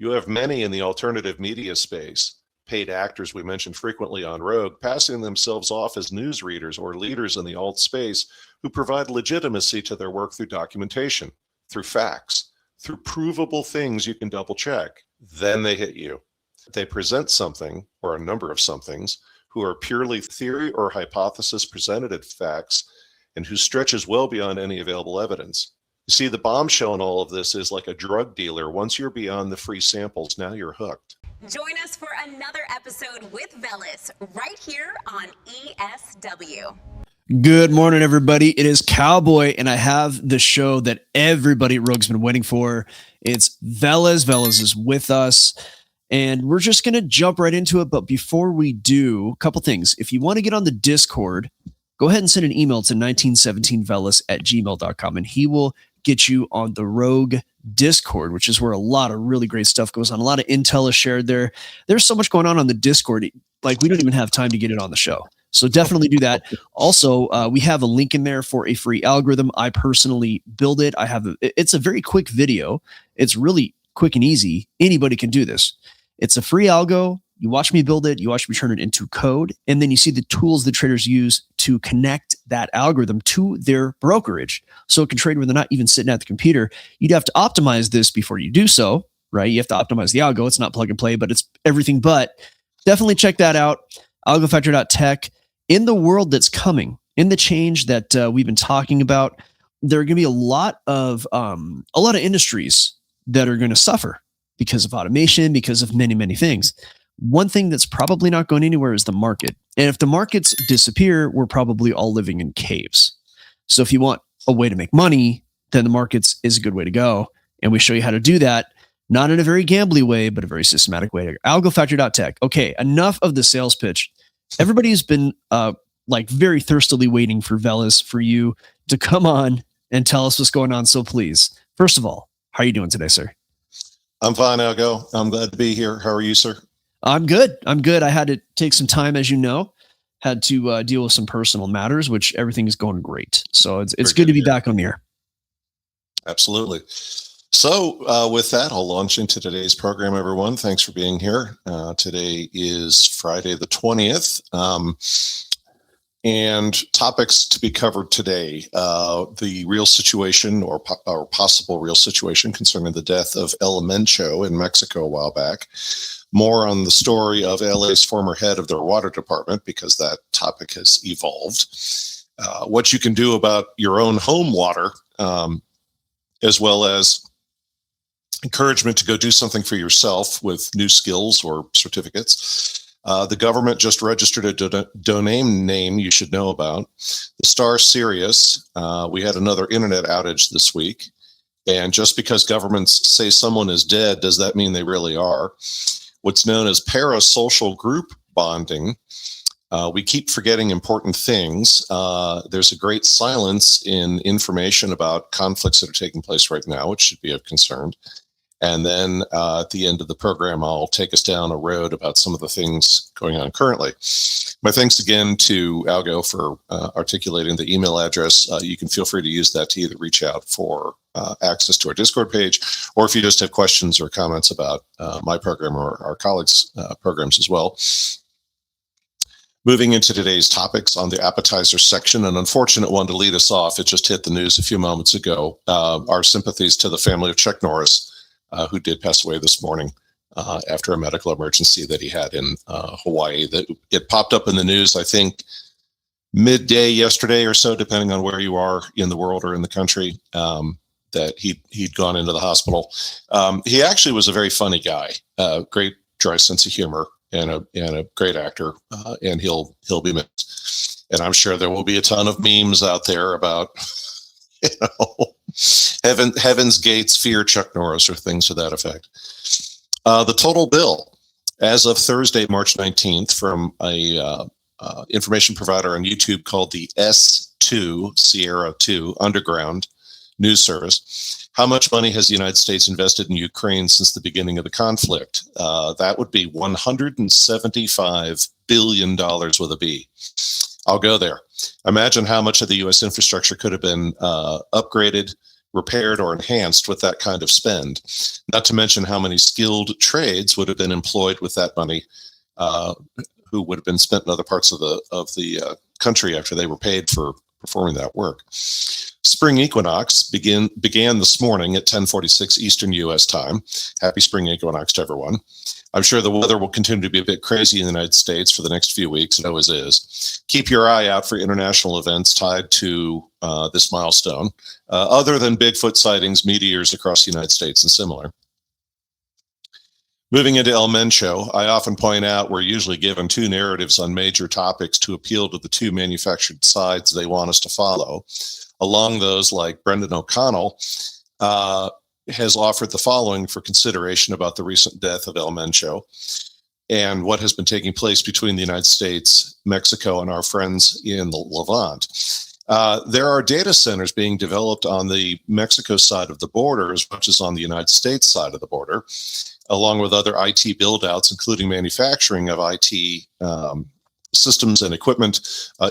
You have many in the alternative media space, paid actors we mentioned frequently on Rogue, passing themselves off as newsreaders or leaders in the alt space who provide legitimacy to their work through documentation, through facts, through provable things you can double check. Then they hit you. They present something or a number of somethings who are purely theory or hypothesis presented as facts and who stretches well beyond any available evidence. You see, the bombshell in all of this is like a drug dealer. Once you're beyond the free samples, now you're hooked. Join us for another episode with Veles right here on ESW. Good morning, everybody. It is Cowboy, and I have the show that everybody at Rogue's been waiting for. It's Veles. Veles is with us, and we're just going to jump right into it. But before we do, a couple things. If you want to get on the Discord, go ahead and send an email to 1917veles@gmail.com, and he will get you on the Rogue Discord, which is where a lot of really great stuff goes on. A lot of intel is shared there. There's so much going on the Discord. Like, we don't even have time to get it on the show. So definitely do that. Also, we have a link in there for a free algorithm. I personally build it. It's a very quick video. It's really quick and easy. Anybody can do this. It's a free algo. You watch me build it. You watch me turn it into code. And then you see the tools the traders use to connect that algorithm to their brokerage so it can trade when they're not even sitting at the computer. You'd have to optimize this before you do so, right? You have to optimize the algo. It's not plug and play, but it's everything but. Definitely check that out. Algofactor.tech. In the world that's coming, in the change that we've been talking about, there are going to be a lot of industries that are going to suffer because of automation, because of many, many things. One thing that's probably not going anywhere is the market. And if the markets disappear, we're probably all living in caves. So if you want a way to make money, then the markets is a good way to go. And we show you how to do that, not in a very gambly way, but a very systematic way. Algofactor.tech. Okay, enough of the sales pitch. Everybody's been very thirstily waiting for Veles, for you to come on and tell us what's going on. So please, first of all, how are you doing today, sir? I'm fine, Algo. I'm glad to be here. How are you, sir? I'm good. I had to take some time, as you know, had to deal with some personal matters, which everything is going great. So it's good to be back on the air. Absolutely. So with that, I'll launch into today's program, everyone. Thanks for being here. Today is Friday the 20th. And topics to be covered today, the real situation or possible real situation concerning the death of Mencho in Mexico a while back. More on the story of LA's former head of their water department, because that topic has evolved. What you can do about your own home water, as well as encouragement to go do something for yourself with new skills or certificates. The government just registered a domain name you should know about. The star Sirius. We had another internet outage this week. And just because governments say someone is dead, does that mean they really are? What's known as Parasocial Group Bonding. We keep forgetting important things. There's a great silence in information about conflicts that are taking place right now, which should be of concern. And then at the end of the program, I'll take us down a road about some of the things going on currently. My thanks again to Algo for articulating the email address. You can feel free to use that to either reach out for access to our Discord page, or if you just have questions or comments about my program or our colleagues' programs as well. Moving into today's topics on the appetizer section, an unfortunate one to lead us off. It just hit the news a few moments ago. Our sympathies to the family of Chuck Norris, who did pass away this morning after a medical emergency that he had in Hawaii. It popped up in the news, I think, midday yesterday or so, depending on where you are in the world or in the country, that he'd gone into the hospital. He actually was a very funny guy, great dry sense of humor, and a great actor, and he'll be missed. And I'm sure there will be a ton of memes out there about, Heaven's Gates fear Chuck Norris or things to that effect. The total bill as of Thursday, March 19th, from a information provider on YouTube called the S2 Sierra 2 Underground News Service. How much money has the United States invested in Ukraine since the beginning of the conflict? That would be $175 billion with a B. I'll go there. Imagine how much of the U.S. infrastructure could have been upgraded repaired or enhanced with that kind of spend. Not to mention how many skilled trades would have been employed with that money, who would have been spent in other parts of the country after they were paid for performing that work. Spring equinox began this morning at 10:46 Eastern U.S. time. Happy spring equinox to everyone. I'm sure the weather will continue to be a bit crazy in the United States for the next few weeks. It always is. Keep your eye out for international events tied to this milestone, other than Bigfoot sightings, meteors across the United States, and similar. Moving into El Mencho, I often point out we're usually given two narratives on major topics to appeal to the two manufactured sides they want us to follow. Along those, like Brendan O'Connell has offered the following for consideration about the recent death of El Mencho and what has been taking place between the United States, Mexico, and our friends in the Levant. There are data centers being developed on the Mexico side of the border as much as on the United States side of the border, along with other IT build-outs, including manufacturing of IT systems and equipment,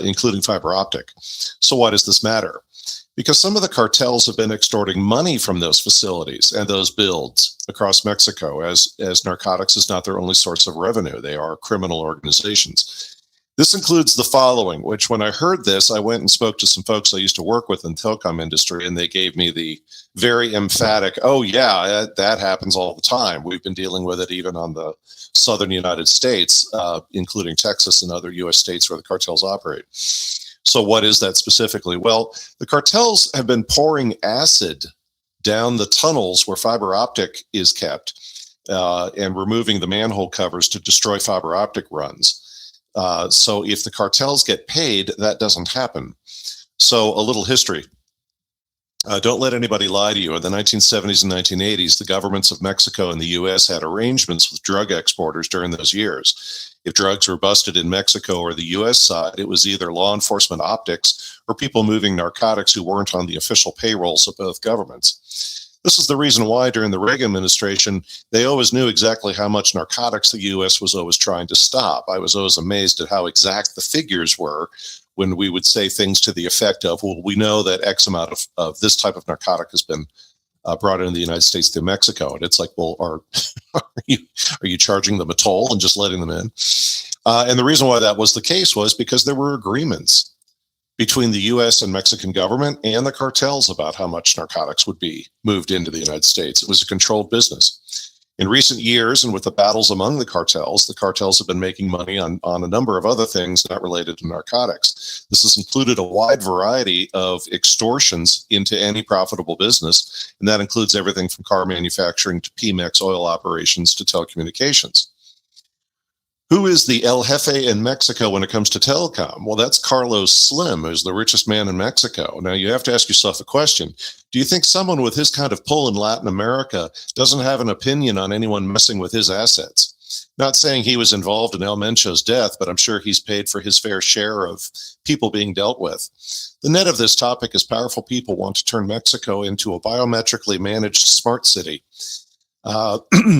including fiber optic. So why does this matter? Because some of the cartels have been extorting money from those facilities and those builds across Mexico, as narcotics is not their only source of revenue. They are criminal organizations. This includes the following, which when I heard this, I went and spoke to some folks I used to work with in the telecom industry, and they gave me the very emphatic, oh yeah, that happens all the time. We've been dealing with it even on the southern United States, including Texas and other U.S. states where the cartels operate. So what is that specifically? Well, the cartels have been pouring acid down the tunnels where fiber optic is kept and removing the manhole covers to destroy fiber optic runs. So if the cartels get paid, that doesn't happen. So a little history. Don't let anybody lie to you. In the 1970s and 1980s, the governments of Mexico and the U.S. had arrangements with drug exporters during those years. If drugs were busted in Mexico or the U.S. side, it was either law enforcement optics or people moving narcotics who weren't on the official payrolls of both governments. This is the reason why during the Reagan administration, they always knew exactly how much narcotics the U.S. was always trying to stop. I was always amazed at how exact the figures were when we would say things to the effect of, well, we know that X amount of this type of narcotic has been brought into the United States through Mexico. And it's like, well, are you charging them a toll and just letting them in? And the reason why that was the case was because there were agreements between the U.S. and Mexican government and the cartels about how much narcotics would be moved into the United States. It was a controlled business. In recent years, and with the battles among the cartels have been making money on a number of other things not related to narcotics. This has included a wide variety of extortions into any profitable business, and that includes everything from car manufacturing to Pemex oil operations to telecommunications. Who is the El Jefe in Mexico when it comes to telecom? Well, that's Carlos Slim, who's the richest man in Mexico. Now, you have to ask yourself a question. Do you think someone with his kind of pull in Latin America doesn't have an opinion on anyone messing with his assets? Not saying he was involved in El Mencho's death, but I'm sure he's paid for his fair share of people being dealt with. The net of this topic is powerful people want to turn Mexico into a biometrically managed smart city.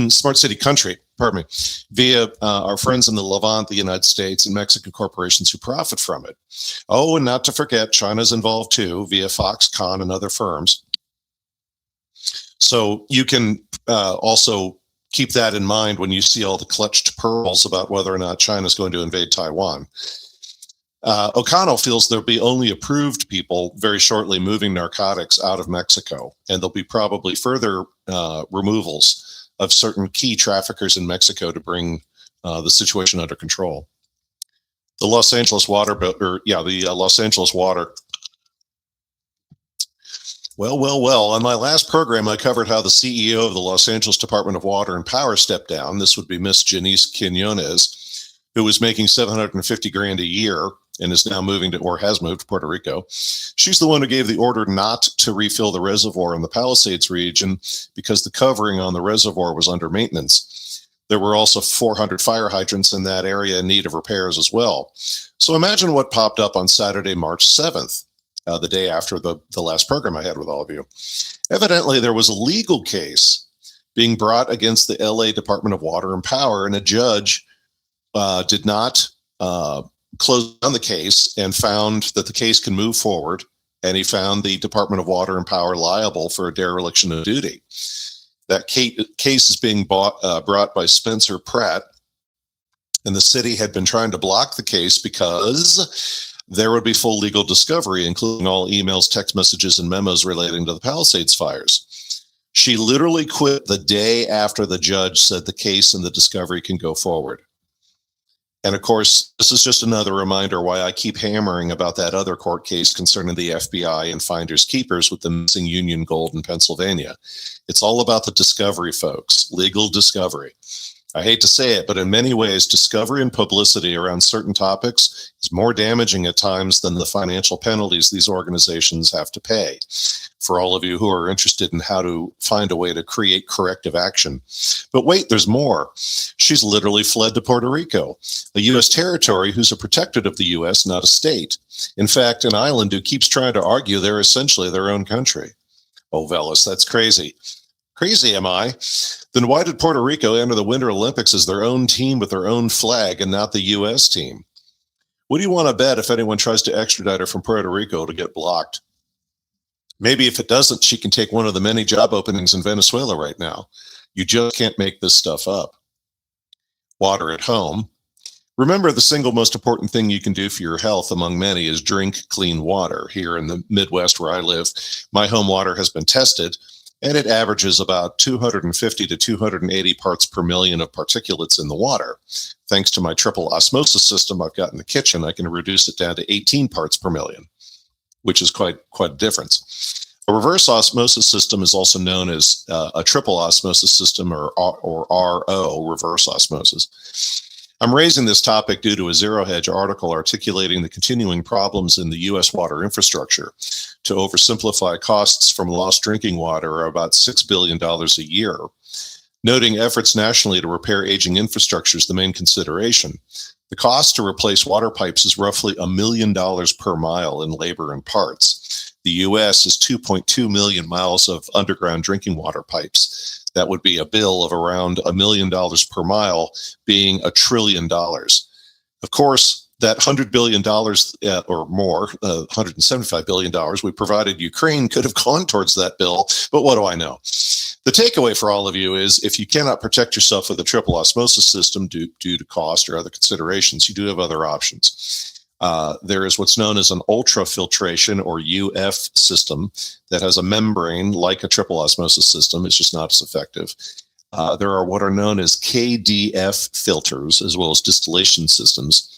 Smart city country, pardon me, via our friends in the Levant, the United States, and Mexican corporations who profit from it. Oh, and not to forget, China's involved too, via Foxconn and other firms. So you can also keep that in mind when you see all the clutched pearls about whether or not China's going to invade Taiwan. O'Connell feels there'll be only approved people very shortly moving narcotics out of Mexico, and there'll be probably further removals of certain key traffickers in Mexico to bring the situation under control. The Los Angeles Water. Well. On my last program, I covered how the CEO of the Los Angeles Department of Water and Power stepped down. This would be Miss Janice Quinones, who was making $750,000 a year and is now has moved to Puerto Rico. She's the one who gave the order not to refill the reservoir in the Palisades region because the covering on the reservoir was under maintenance. There were also 400 fire hydrants in that area in need of repairs as well. So imagine what popped up on Saturday, March 7th, the day after the last program I had with all of you. Evidently, there was a legal case being brought against the LA Department of Water and Power, and a judge did not close down the case and found that the case can move forward and he found the Department of Water and Power liable for a dereliction of duty. That case is being brought by Spencer Pratt, and the city had been trying to block the case because there would be full legal discovery, including all emails, text messages, and memos relating to the Palisades fires. She literally quit the day after the judge said the case and the discovery can go forward. And of course, this is just another reminder why I keep hammering about that other court case concerning the FBI and finders keepers with the missing Union Gold in Pennsylvania. It's all about the discovery, folks, legal discovery. I hate to say it, but in many ways, discovery and publicity around certain topics is more damaging at times than the financial penalties these organizations have to pay. For all of you who are interested in how to find a way to create corrective action. But wait, there's more. She's literally fled to Puerto Rico, a U.S. territory who's a protectorate of the U.S., not a state. In fact, an island who keeps trying to argue they're essentially their own country. Oh, Veles, that's crazy. Crazy, am I? Then why did Puerto Rico enter the Winter Olympics as their own team with their own flag and not the U.S. team? What do you want to bet if anyone tries to extradite her from Puerto Rico to get blocked? Maybe if it doesn't, she can take one of the many job openings in Venezuela right now. You just can't make this stuff up. Water at home. Remember, the single most important thing you can do for your health among many is drink clean water. Here in the Midwest where I live, my home water has been tested, and it averages about 250 to 280 parts per million of particulates in the water. Thanks to my triple osmosis system I've got in the kitchen, I can reduce it down to 18 parts per million, which is quite a difference. A reverse osmosis system is also known as a triple osmosis system, or RO, reverse osmosis. I'm raising this topic due to a Zero Hedge article articulating the continuing problems in the U.S. water infrastructure. To oversimplify, costs from lost drinking water are about $6 billion a year. Noting efforts nationally to repair aging infrastructure is the main consideration. The cost to replace water pipes is roughly $1 million per mile in labor and parts. The U.S. has 2.2 million miles of underground drinking water pipes. That would be a bill of around $1 million per mile, being $1 trillion. Of course, that $100 billion or more, $175 billion we provided Ukraine could have gone towards that bill, but what do I know? The takeaway for all of you is if you cannot protect yourself with a triple osmosis system due to cost or other considerations, you do have other options. There is what's known as an ultrafiltration or UF system that has a membrane like a triple osmosis system. It's just not as effective. There are what are known as KDF filters, as well as distillation systems.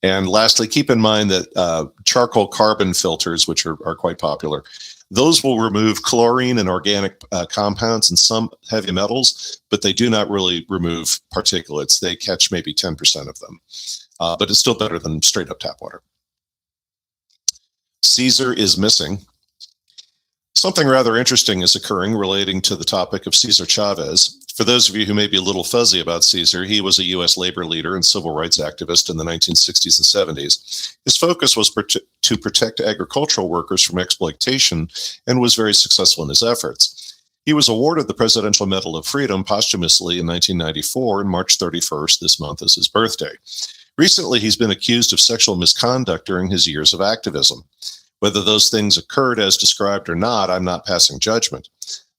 And lastly, keep in mind that charcoal carbon filters, which are quite popular, those will remove chlorine and organic compounds and some heavy metals, but they do not really remove particulates. They catch maybe 10% of them, but it's still better than straight up tap water. Caesar is missing. Something rather interesting is occurring relating to the topic of Cesar Chavez. For those of you who may be a little fuzzy about Caesar, he was a U.S. labor leader and civil rights activist in the 1960s and 70s. His focus was to protect agricultural workers from exploitation and was very successful in his efforts. He was awarded the Presidential Medal of Freedom posthumously in 1994, and March 31st this month is his birthday. Recently, he's been accused of sexual misconduct during his years of activism. Whether those things occurred as described or not, I'm not passing judgment.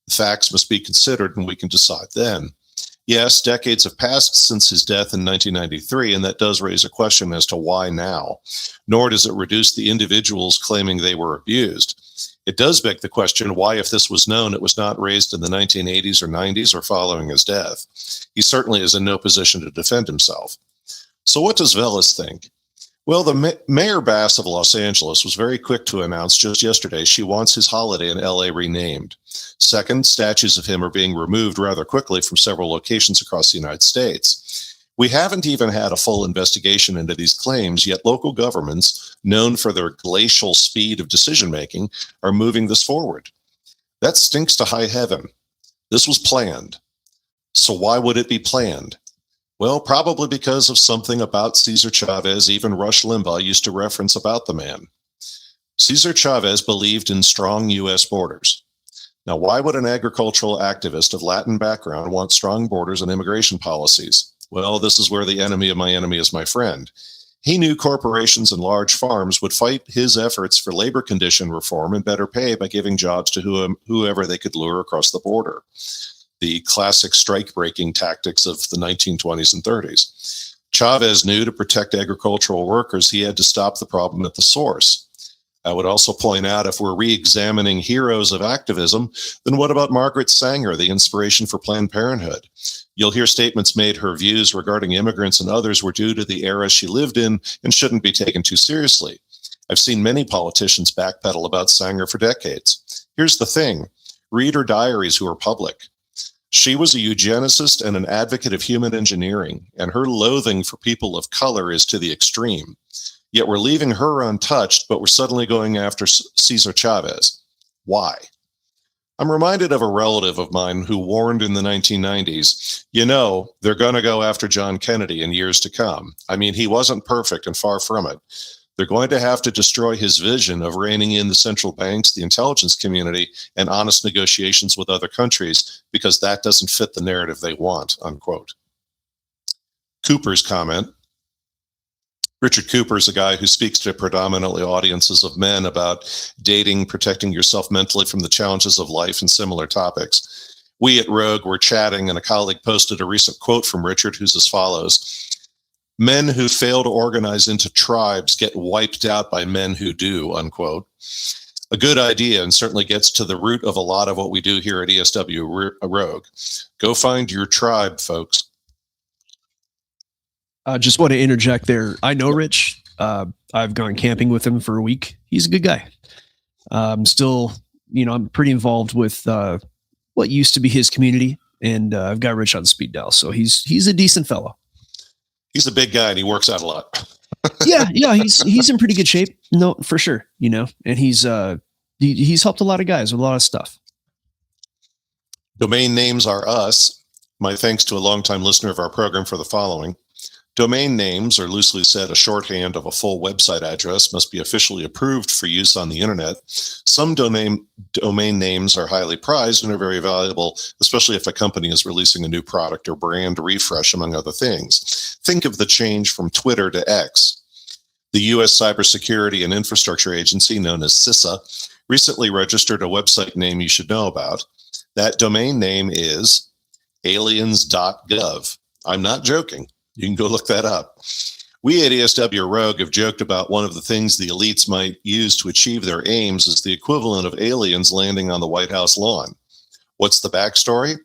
The facts must be considered and we can decide then. Yes, decades have passed since his death in 1993, and that does raise a question as to why now. Nor does it reduce the individuals claiming they were abused. It does beg the question why, if this was known, it was not raised in the 1980s or 90s or following his death. He certainly is in no position to defend himself. So what does Veles think? Well, the Mayor Bass of Los Angeles was very quick to announce just yesterday she wants his holiday in LA renamed. Second, statues of him are being removed rather quickly from several locations across the United States. We haven't even had a full investigation into these claims, yet local governments, known for their glacial speed of decision-making, are moving this forward. That stinks to high heaven. This was planned. So why would it be planned? Well, probably because of something about Cesar Chavez even Rush Limbaugh used to reference about the man. Cesar Chavez believed in strong U.S. borders. Now, why would an agricultural activist of Latin background want strong borders and immigration policies? Well, this is where the enemy of my enemy is my friend. He knew corporations and large farms would fight his efforts for labor condition reform and better pay by giving jobs to whoever they could lure across the border. The classic strike-breaking tactics of the 1920s and 30s. Chavez knew to protect agricultural workers, he had to stop the problem at the source. I would also point out, if we're re-examining heroes of activism, then what about Margaret Sanger, the inspiration for Planned Parenthood? You'll hear statements made her views regarding immigrants and others were due to the era she lived in and shouldn't be taken too seriously. I've seen many politicians backpedal about Sanger for decades. Here's the thing. Read her diaries, who are public. She was a eugenicist and an advocate of human engineering, and her loathing for people of color is to the extreme. Yet we're leaving her untouched, but we're suddenly going after Cesar Chavez. Why? I'm reminded of a relative of mine who warned in the 1990s, they're going to go after John Kennedy in years to come. I mean, he wasn't perfect and far from it. They're going to have to destroy his vision of reining in the central banks, the intelligence community, and honest negotiations with other countries, because that doesn't fit the narrative they want, unquote. Cooper's comment. Richard Cooper is a guy who speaks to predominantly audiences of men about dating, protecting yourself mentally from the challenges of life, and similar topics. We at Rogue were chatting, and a colleague posted a recent quote from Richard, who's as follows: "Men who fail to organize into tribes get wiped out by men who do," unquote. A good idea, and certainly gets to the root of a lot of what we do here at ESW Rogue. Go find your tribe, folks. Just want to interject there. I know Rich. I've gone camping with him for a week. He's a good guy. Still, I'm pretty involved with what used to be his community, and I've got Rich on speed dial. So he's a decent fellow. He's a big guy and he works out a lot. yeah, he's in pretty good shape. No, for sure. And he's helped a lot of guys with a lot of stuff. Domain names are us. My thanks to a longtime listener of our program for the following. Domain names, or loosely said, a shorthand of a full website address, must be officially approved for use on the internet. Some domain names are highly prized and are very valuable, especially if a company is releasing a new product or brand refresh, among other things. Think of the change from Twitter to X. The U.S. Cybersecurity and Infrastructure Agency, known as CISA, recently registered a website name you should know about. That domain name is aliens.gov. I'm not joking. You can go look that up. We at ESW Rogue have joked about one of the things the elites might use to achieve their aims is the equivalent of aliens landing on the White House lawn. What's the backstory?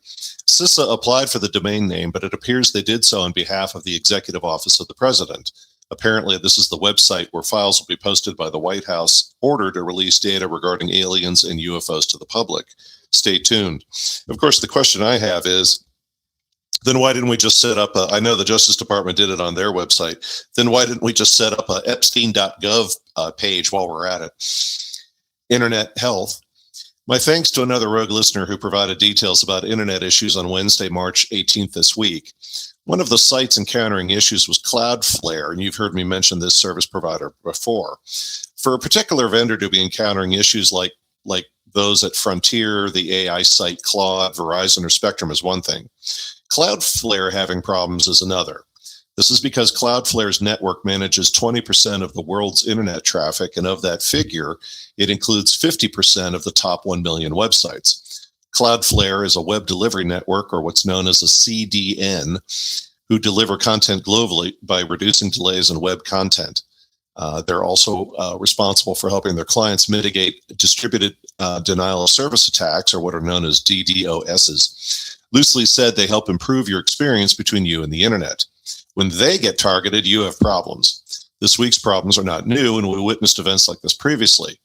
CISA applied for the domain name, but it appears they did so on behalf of the Executive Office of the President. Apparently, this is the website where files will be posted by the White House order to release data regarding aliens and UFOs to the public. Stay tuned. Of course, the question I have is, then why didn't we just set up I know the Justice Department did it on their website. Then why didn't we just set up a Epstein.gov page while we're at it? Internet health. My thanks to another Rogue listener who provided details about internet issues on Wednesday, March 18th this week. One of the sites encountering issues was Cloudflare, and you've heard me mention this service provider before. For a particular vendor to be encountering issues like those at Frontier, the AI site Claude, Verizon, or Spectrum is one thing. Cloudflare having problems is another. This is because Cloudflare's network manages 20% of the world's internet traffic, and of that figure, it includes 50% of the top 1 million websites. Cloudflare is a web delivery network, or what's known as a CDN, who deliver content globally by reducing delays in web content. They're also responsible for helping their clients mitigate distributed denial of service attacks, or what are known as DDoSs. Loosely said, they help improve your experience between you and the internet. When they get targeted, you have problems. This week's problems are not new, and we witnessed events like this previously.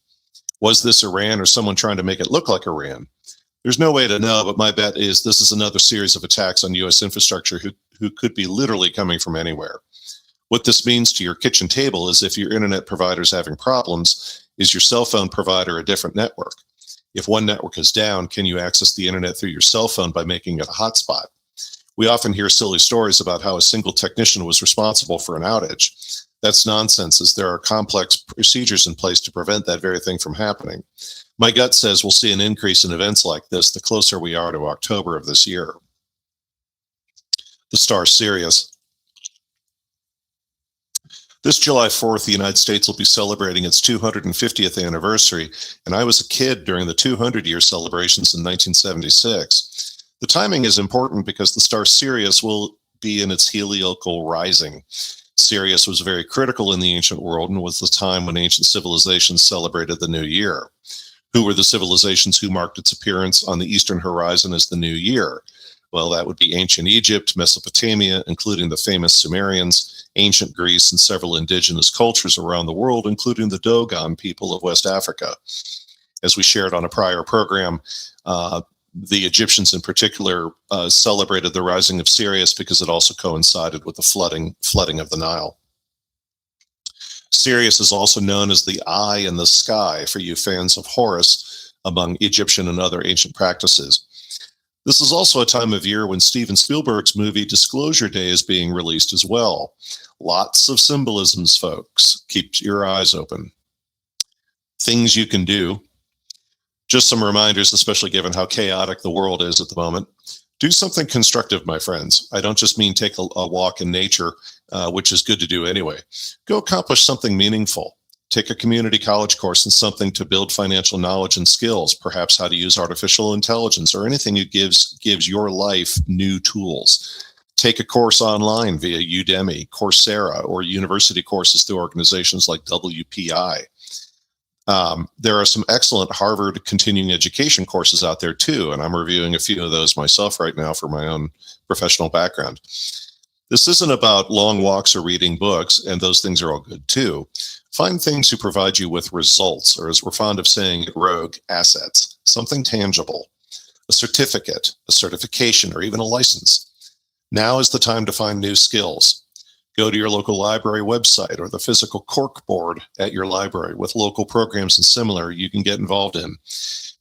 Was this Iran or someone trying to make it look like Iran? There's no way to know, but my bet is this is another series of attacks on U.S. infrastructure who could be literally coming from anywhere. What this means to your kitchen table is if your internet provider is having problems, is your cell phone provider a different network? If one network is down, can you access the internet through your cell phone by making it a hotspot? We often hear silly stories about how a single technician was responsible for an outage. That's nonsense, as there are complex procedures in place to prevent that very thing from happening. My gut says we'll see an increase in events like this the closer we are to October of this year. The star Sirius. This July 4th, the United States will be celebrating its 250th anniversary, and I was a kid during the 200-year celebrations in 1976. The timing is important because the star Sirius will be in its heliacal rising. Sirius was very critical in the ancient world and was the time when ancient civilizations celebrated the new year. Who were the civilizations who marked its appearance on the eastern horizon as the new year? Well, that would be ancient Egypt, Mesopotamia, including the famous Sumerians, ancient Greece, and several indigenous cultures around the world, including the Dogon people of West Africa. As we shared on a prior program, the Egyptians in particular celebrated the rising of Sirius because it also coincided with the flooding of the Nile. Sirius is also known as the eye in the sky for you fans of Horus among Egyptian and other ancient practices. This is also a time of year when Steven Spielberg's movie Disclosure Day is being released as well. Lots of symbolisms, folks. Keep your eyes open. Things you can do. Just some reminders, especially given how chaotic the world is at the moment. Do something constructive, my friends. I don't just mean take a walk in nature, which is good to do anyway. Go accomplish something meaningful. Take a community college course in something to build financial knowledge and skills, perhaps how to use artificial intelligence or anything that gives your life new tools. Take a course online via Udemy, Coursera, or university courses through organizations like WPI. There are some excellent Harvard continuing education courses out there too, and I'm reviewing a few of those myself right now for my own professional background. This isn't about long walks or reading books, and those things are all good too. Find things who provide you with results, or as we're fond of saying at Rogue, assets, something tangible, a certificate, a certification, or even a license. Now is the time to find new skills. Go to your local library website or the physical cork board at your library with local programs and similar you can get involved in.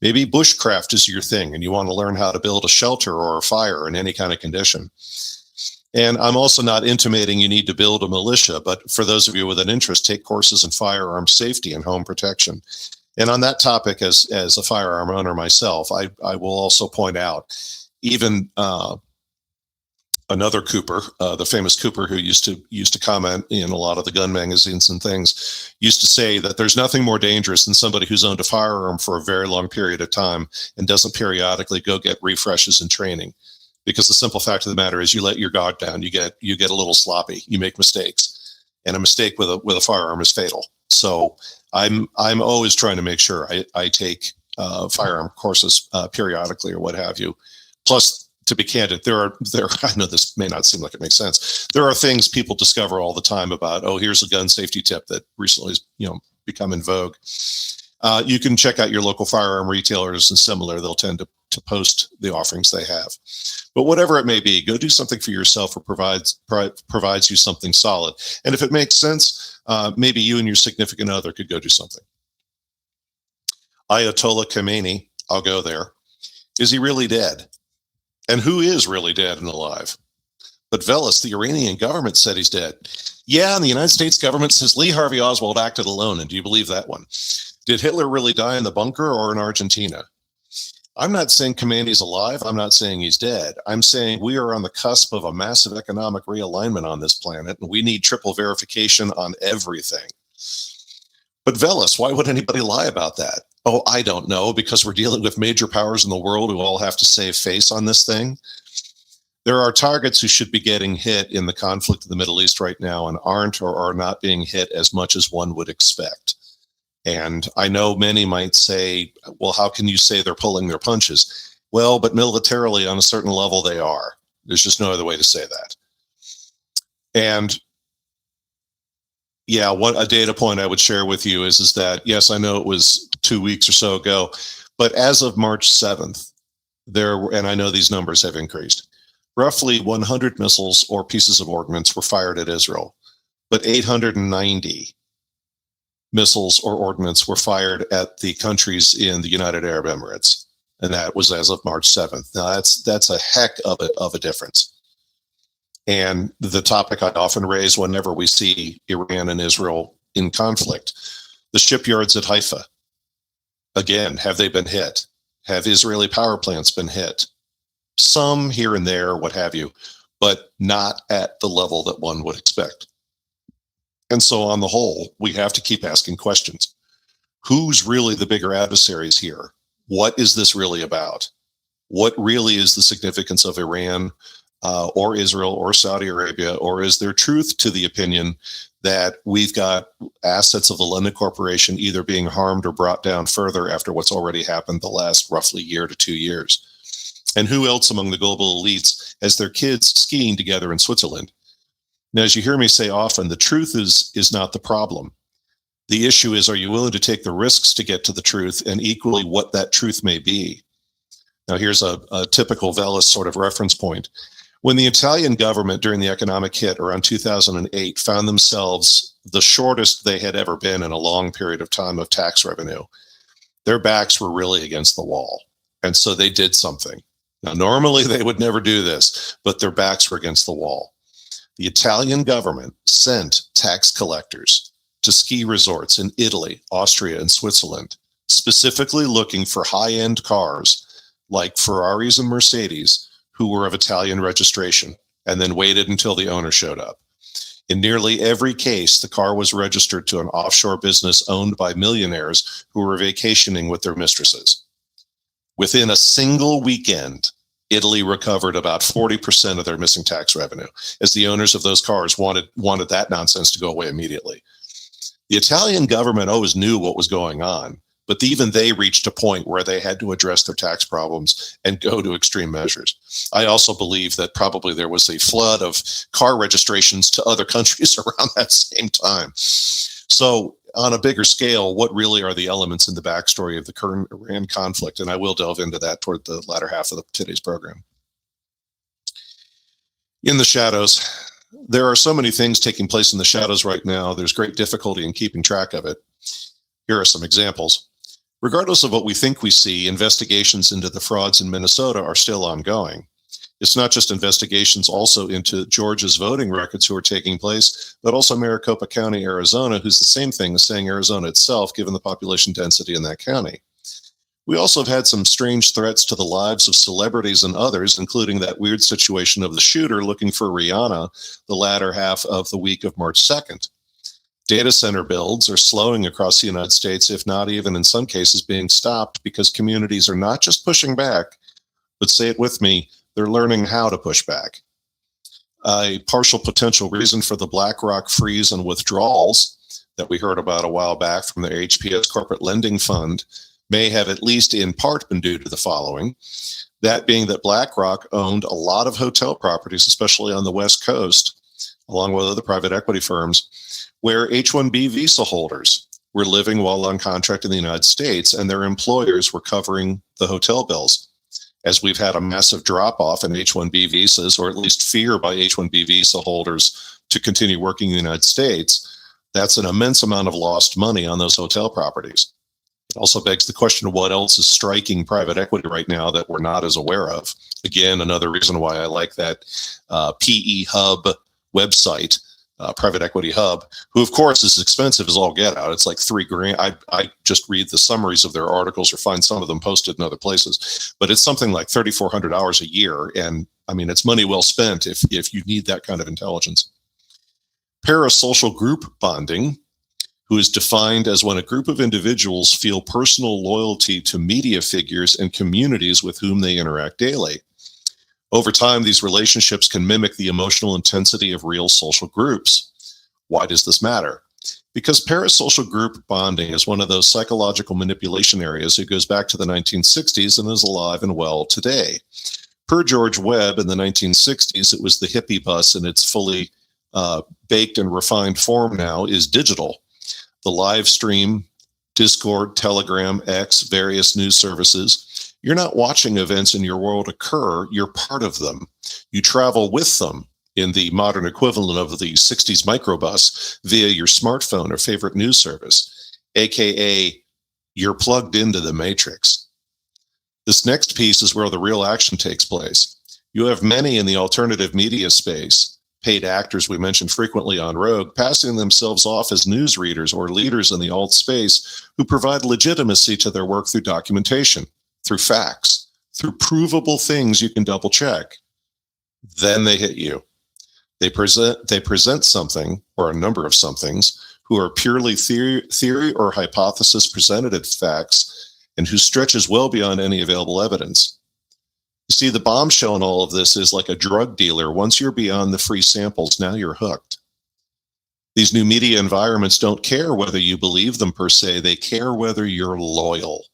Maybe bushcraft is your thing and you want to learn how to build a shelter or a fire in any kind of condition. And I'm also not intimating you need to build a militia, but for those of you with an interest, take courses in firearm safety and home protection. And on that topic, as a firearm owner myself, I will also point out, even another Cooper, the famous Cooper who used to comment in a lot of the gun magazines and things, used to say that there's nothing more dangerous than somebody who's owned a firearm for a very long period of time and doesn't periodically go get refreshes and training. Because the simple fact of the matter is you let your guard down, you get a little sloppy, you make mistakes, and a mistake with a firearm is fatal. So I'm always trying to make sure I take firearm courses periodically or what have you. Plus, to be candid, there are I know this may not seem like it makes sense. There are things people discover all the time about, oh, here's a gun safety tip that recently has become in vogue. You can check out your local firearm retailers and similar. They'll tend to post the offerings they have. But whatever it may be, go do something for yourself or provides you something solid. And if it makes sense, maybe you and your significant other could go do something. Ayatollah Khamenei, I'll go there. Is he really dead? And who is really dead and alive? But Veles, the Iranian government, said he's dead. Yeah, and the United States government says Lee Harvey Oswald acted alone. And do you believe that one? Did Hitler really die in the bunker or in Argentina? I'm not saying Khamenei's alive. I'm not saying he's dead. I'm saying we are on the cusp of a massive economic realignment on this planet, and we need triple verification on everything. But Veles, why would anybody lie about that? Oh, I don't know, because we're dealing with major powers in the world who all have to save face on this thing. There are targets who should be getting hit in the conflict in the Middle East right now and aren't or are not being hit as much as one would expect. And I know many might say, well, how can you say they're pulling their punches? Well, but militarily on a certain level, they are. There's just no other way to say that. And yeah, what a data point I would share with you is that, yes, I know it was 2 weeks or so ago, but as of March 7th, and I know these numbers have increased, roughly 100 missiles or pieces of ordnance were fired at Israel, but 890 missiles or ordnance were fired at the countries in the United Arab Emirates. And that was as of March 7th. Now that's a heck of a difference. And the topic I often raise whenever we see Iran and Israel in conflict, the shipyards at Haifa. Again, have they been hit? Have Israeli power plants been hit? Some here and there, what have you, but not at the level that one would expect. And so on the whole, we have to keep asking questions. Who's really the bigger adversaries here? What is this really about? What really is the significance of Iran or Israel or Saudi Arabia? Or is there truth to the opinion that we've got assets of the London Corporation either being harmed or brought down further after what's already happened the last roughly year to 2 years? And who else among the global elites has their kids skiing together in Switzerland? Now, as you hear me say often, the truth is not the problem. The issue is, are you willing to take the risks to get to the truth, and equally what that truth may be? Now, here's a typical Veles sort of reference point. When the Italian government during the economic hit around 2008 found themselves the shortest they had ever been in a long period of time of tax revenue, their backs were really against the wall. And so they did something. Now, normally they would never do this, but their backs were against the wall. The Italian government sent tax collectors to ski resorts in Italy, Austria, and Switzerland, specifically looking for high-end cars like Ferraris and Mercedes who were of Italian registration, and then waited until the owner showed up. In nearly every case, the car was registered to an offshore business owned by millionaires who were vacationing with their mistresses. Within a single weekend, Italy recovered about 40% of their missing tax revenue, as the owners of those cars wanted that nonsense to go away immediately. The Italian government always knew what was going on, but even they reached a point where they had to address their tax problems and go to extreme measures. I also believe that probably there was a flood of car registrations to other countries around that same time. So on a bigger scale, what really are the elements in the backstory of the current Iran conflict? And I will delve into that toward the latter half of today's program. In the shadows, there are so many things taking place in the shadows right now. There's great difficulty in keeping track of it. Here are some examples. Regardless of what we think we see, investigations into the frauds in Minnesota are still ongoing. It's not just investigations also into Georgia's voting records who are taking place, but also Maricopa County, Arizona, who's the same thing as saying Arizona itself, given the population density in that county. We also have had some strange threats to the lives of celebrities and others, including that weird situation of the shooter looking for Rihanna the latter half of the week of March 2nd. Data center builds are slowing across the United States, if not even in some cases being stopped, because communities are not just pushing back, but say it with me, they're learning how to push back. A partial potential reason for the BlackRock freeze and withdrawals that we heard about a while back from the HPS Corporate Lending Fund may have at least in part been due to the following. That being that BlackRock owned a lot of hotel properties, especially on the West Coast, along with other private equity firms, where H-1B visa holders were living while on contract in the United States, and their employers were covering the hotel bills. As we've had a massive drop-off in H-1B visas, or at least fear by H-1B visa holders to continue working in the United States, that's an immense amount of lost money on those hotel properties. It also begs the question of what else is striking private equity right now that we're not as aware of. Again, another reason why I like that PE Hub website, Private Equity Hub, who of course is expensive as all get out. It's like $3,000. I just read the summaries of their articles or find some of them posted in other places, but it's something like $3,400 a year. And I mean, it's money well spent if you need that kind of intelligence. Parasocial Group Bonding, who is defined as when a group of individuals feel personal loyalty to media figures and communities with whom they interact daily. Over time, these relationships can mimic the emotional intensity of real social groups. Why does this matter? Because parasocial group bonding is one of those psychological manipulation areas that goes back to the 1960s and is alive and well today. Per George Webb in the 1960s, it was the hippie bus, and its fully baked and refined form now is digital. The live stream, Discord, Telegram, X, various news services. You're not watching events in your world occur, you're part of them. You travel with them in the modern equivalent of the 60s microbus via your smartphone or favorite news service, aka you're plugged into the matrix. This next piece is where the real action takes place. You have many in the alternative media space, paid actors we mentioned frequently on Rogue, passing themselves off as newsreaders or leaders in the alt space who provide legitimacy to their work through documentation, through facts, through provable things you can double check. Then they hit you. They present something or a number of somethings who are purely theory or hypothesis presented as facts and who stretches well beyond any available evidence. You see, the bombshell in all of this is like a drug dealer. Once you're beyond the free samples, now you're hooked. These new media environments don't care whether you believe them per se. They care whether you're loyal.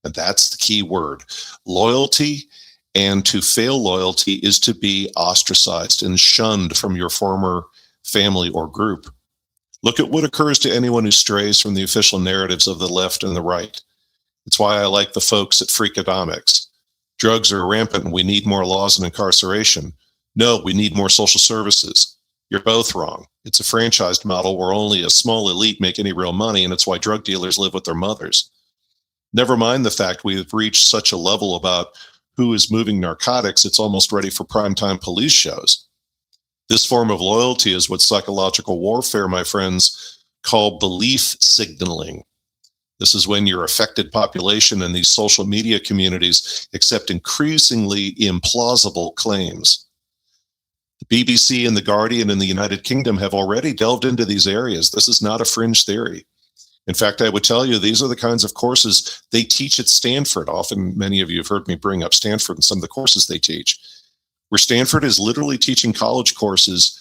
And that's the key word. Loyalty. And to fail loyalty is to be ostracized and shunned from your former family or group. Look at what occurs to anyone who strays from the official narratives of the left and the right. It's why I like the folks at Freakonomics. Drugs are rampant and we need more laws and incarceration. No, we need more social services. You're both wrong. It's a franchised model where only a small elite make any real money, and it's why drug dealers live with their mothers. Never mind the fact we have reached such a level about who is moving narcotics, it's almost ready for primetime police shows. This form of loyalty is what psychological warfare, my friends, call belief signaling. This is when your affected population and these social media communities accept increasingly implausible claims. The BBC and The Guardian in the United Kingdom have already delved into these areas. This is not a fringe theory. In fact, I would tell you, these are the kinds of courses they teach at Stanford. Often, many of you have heard me bring up Stanford and some of the courses they teach, where Stanford is literally teaching college courses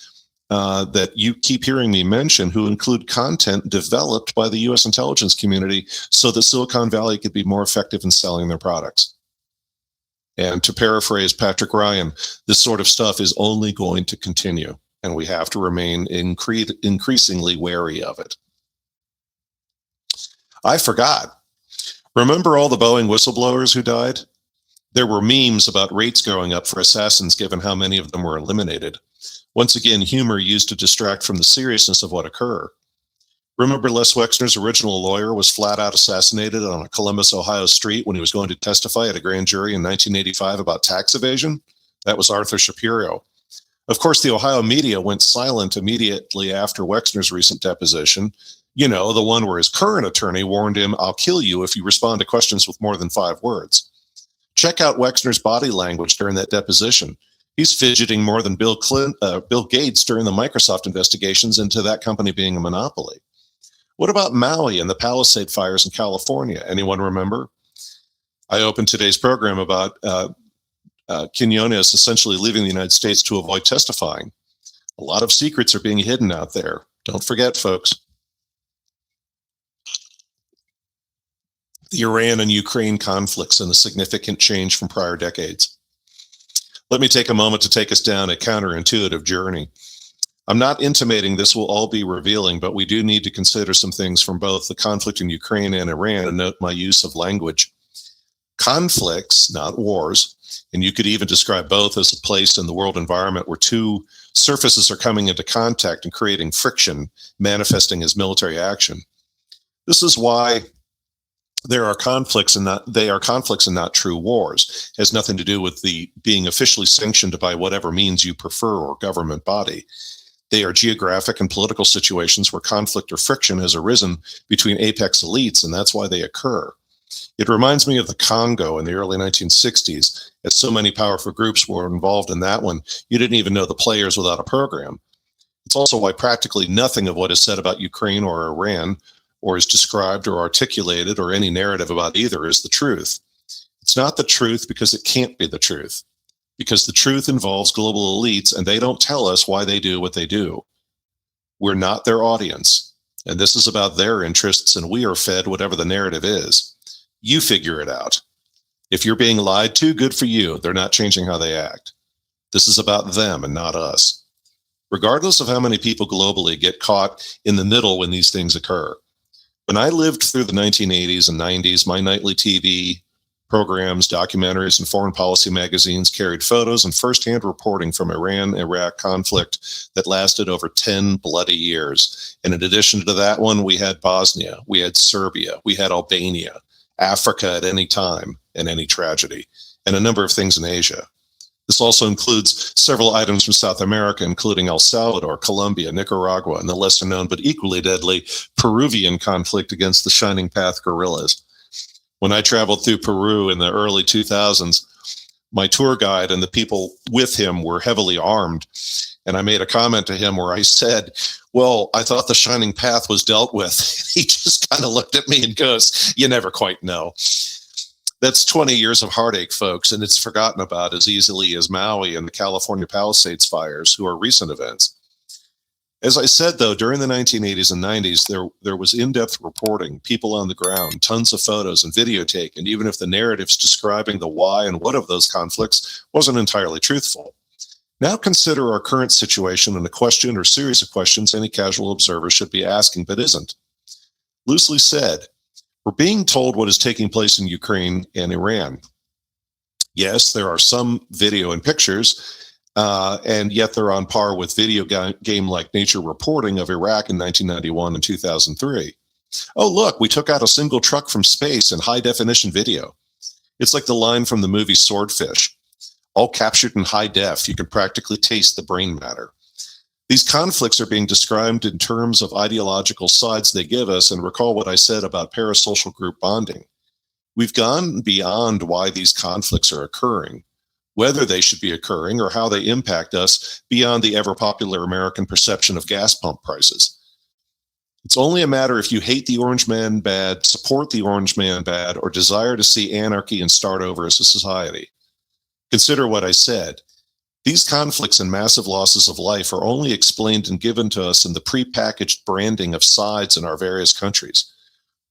that you keep hearing me mention, who include content developed by the U.S. intelligence community so that Silicon Valley could be more effective in selling their products. And to paraphrase Patrick Ryan, this sort of stuff is only going to continue, and we have to remain increasingly wary of it. I forgot. Remember all the Boeing whistleblowers who died? There were memes about rates going up for assassins given how many of them were eliminated. Once again, humor used to distract from the seriousness of what occurred. Remember Les Wexner's original lawyer was flat out assassinated on a Columbus, Ohio street when he was going to testify at a grand jury in 1985 about tax evasion? That was Arthur Shapiro. Of course, the Ohio media went silent immediately after Wexner's recent deposition. You know, the one where his current attorney warned him, "I'll kill you if you respond to questions with more than 5 words." Check out Wexner's body language during that deposition. He's fidgeting more than Bill Gates during the Microsoft investigations into that company being a monopoly. What about Maui and the Palisade fires in California? Anyone remember? I opened today's program about Quinones essentially leaving the United States to avoid testifying. A lot of secrets are being hidden out there. Don't forget, folks. The Iran and Ukraine conflicts and a significant change from prior decades. Let me take a moment to take us down a counterintuitive journey. I'm not intimating this will all be revealing, but we do need to consider some things from both the conflict in Ukraine and Iran, and note my use of language. Conflicts, not wars, and you could even describe both as a place in the world environment where two surfaces are coming into contact and creating friction, manifesting as military action. This is why they are conflicts and not true wars. It has nothing to do with the being officially sanctioned by whatever means you prefer or government body. They are geographic and political situations where conflict or friction has arisen between apex elites, and that's why they occur. It reminds me of the Congo in the early 1960s, as so many powerful groups were involved in that one, you didn't even know the players without a program. It's also why practically nothing of what is said about Ukraine or Iran, or is described or articulated, or any narrative about either, is the truth. It's not the truth because it can't be the truth, because the truth involves global elites, and they don't tell us why they do what they do. We're not their audience, and this is about their interests, and we are fed whatever the narrative is. You figure it out. If you're being lied to, good for you. They're not changing how they act. This is about them and not us. Regardless of how many people globally get caught in the middle when these things occur. When I lived through the 1980s and 90s, my nightly TV programs, documentaries, and foreign policy magazines carried photos and firsthand reporting from Iran-Iraq conflict that lasted over 10 bloody years. And in addition to that one, we had Bosnia, we had Serbia, we had Albania, Africa at any time and any tragedy, and a number of things in Asia. This also includes several items from South America, including El Salvador, Colombia, Nicaragua, and the lesser known but equally deadly Peruvian conflict against the Shining Path guerrillas. When I traveled through Peru in the early 2000s, my tour guide and the people with him were heavily armed, And I made a comment to him where I said, well, I thought the shining path was dealt with. He just kind of looked at me and goes, you never quite know. That's 20 years of heartache, folks, and it's forgotten about as easily as Maui and the California Palisades fires, who are recent events. As I said, though, during the 1980s and 90s, there was in-depth reporting, people on the ground, tons of photos and video taken, even if the narratives describing the why and what of those conflicts wasn't entirely truthful. Now consider our current situation and a question or series of questions any casual observer should be asking but isn't. Loosely said, we're being told what is taking place in Ukraine and Iran. Yes, there are some video and pictures, and yet they're on par with video game-like nature reporting of Iraq in 1991 and 2003. Oh, look, we took out a single truck from space in high-definition video. It's like the line from the movie Swordfish. All captured in high def, you can practically taste the brain matter. These conflicts are being described in terms of ideological sides they give us, and recall what I said about parasocial group bonding. We've gone beyond why these conflicts are occurring, whether they should be occurring, or how they impact us beyond the ever-popular American perception of gas pump prices. It's only a matter if you hate the orange man bad, support the orange man bad, or desire to see anarchy and start over as a society. Consider what I said. These conflicts and massive losses of life are only explained and given to us in the prepackaged branding of sides in our various countries.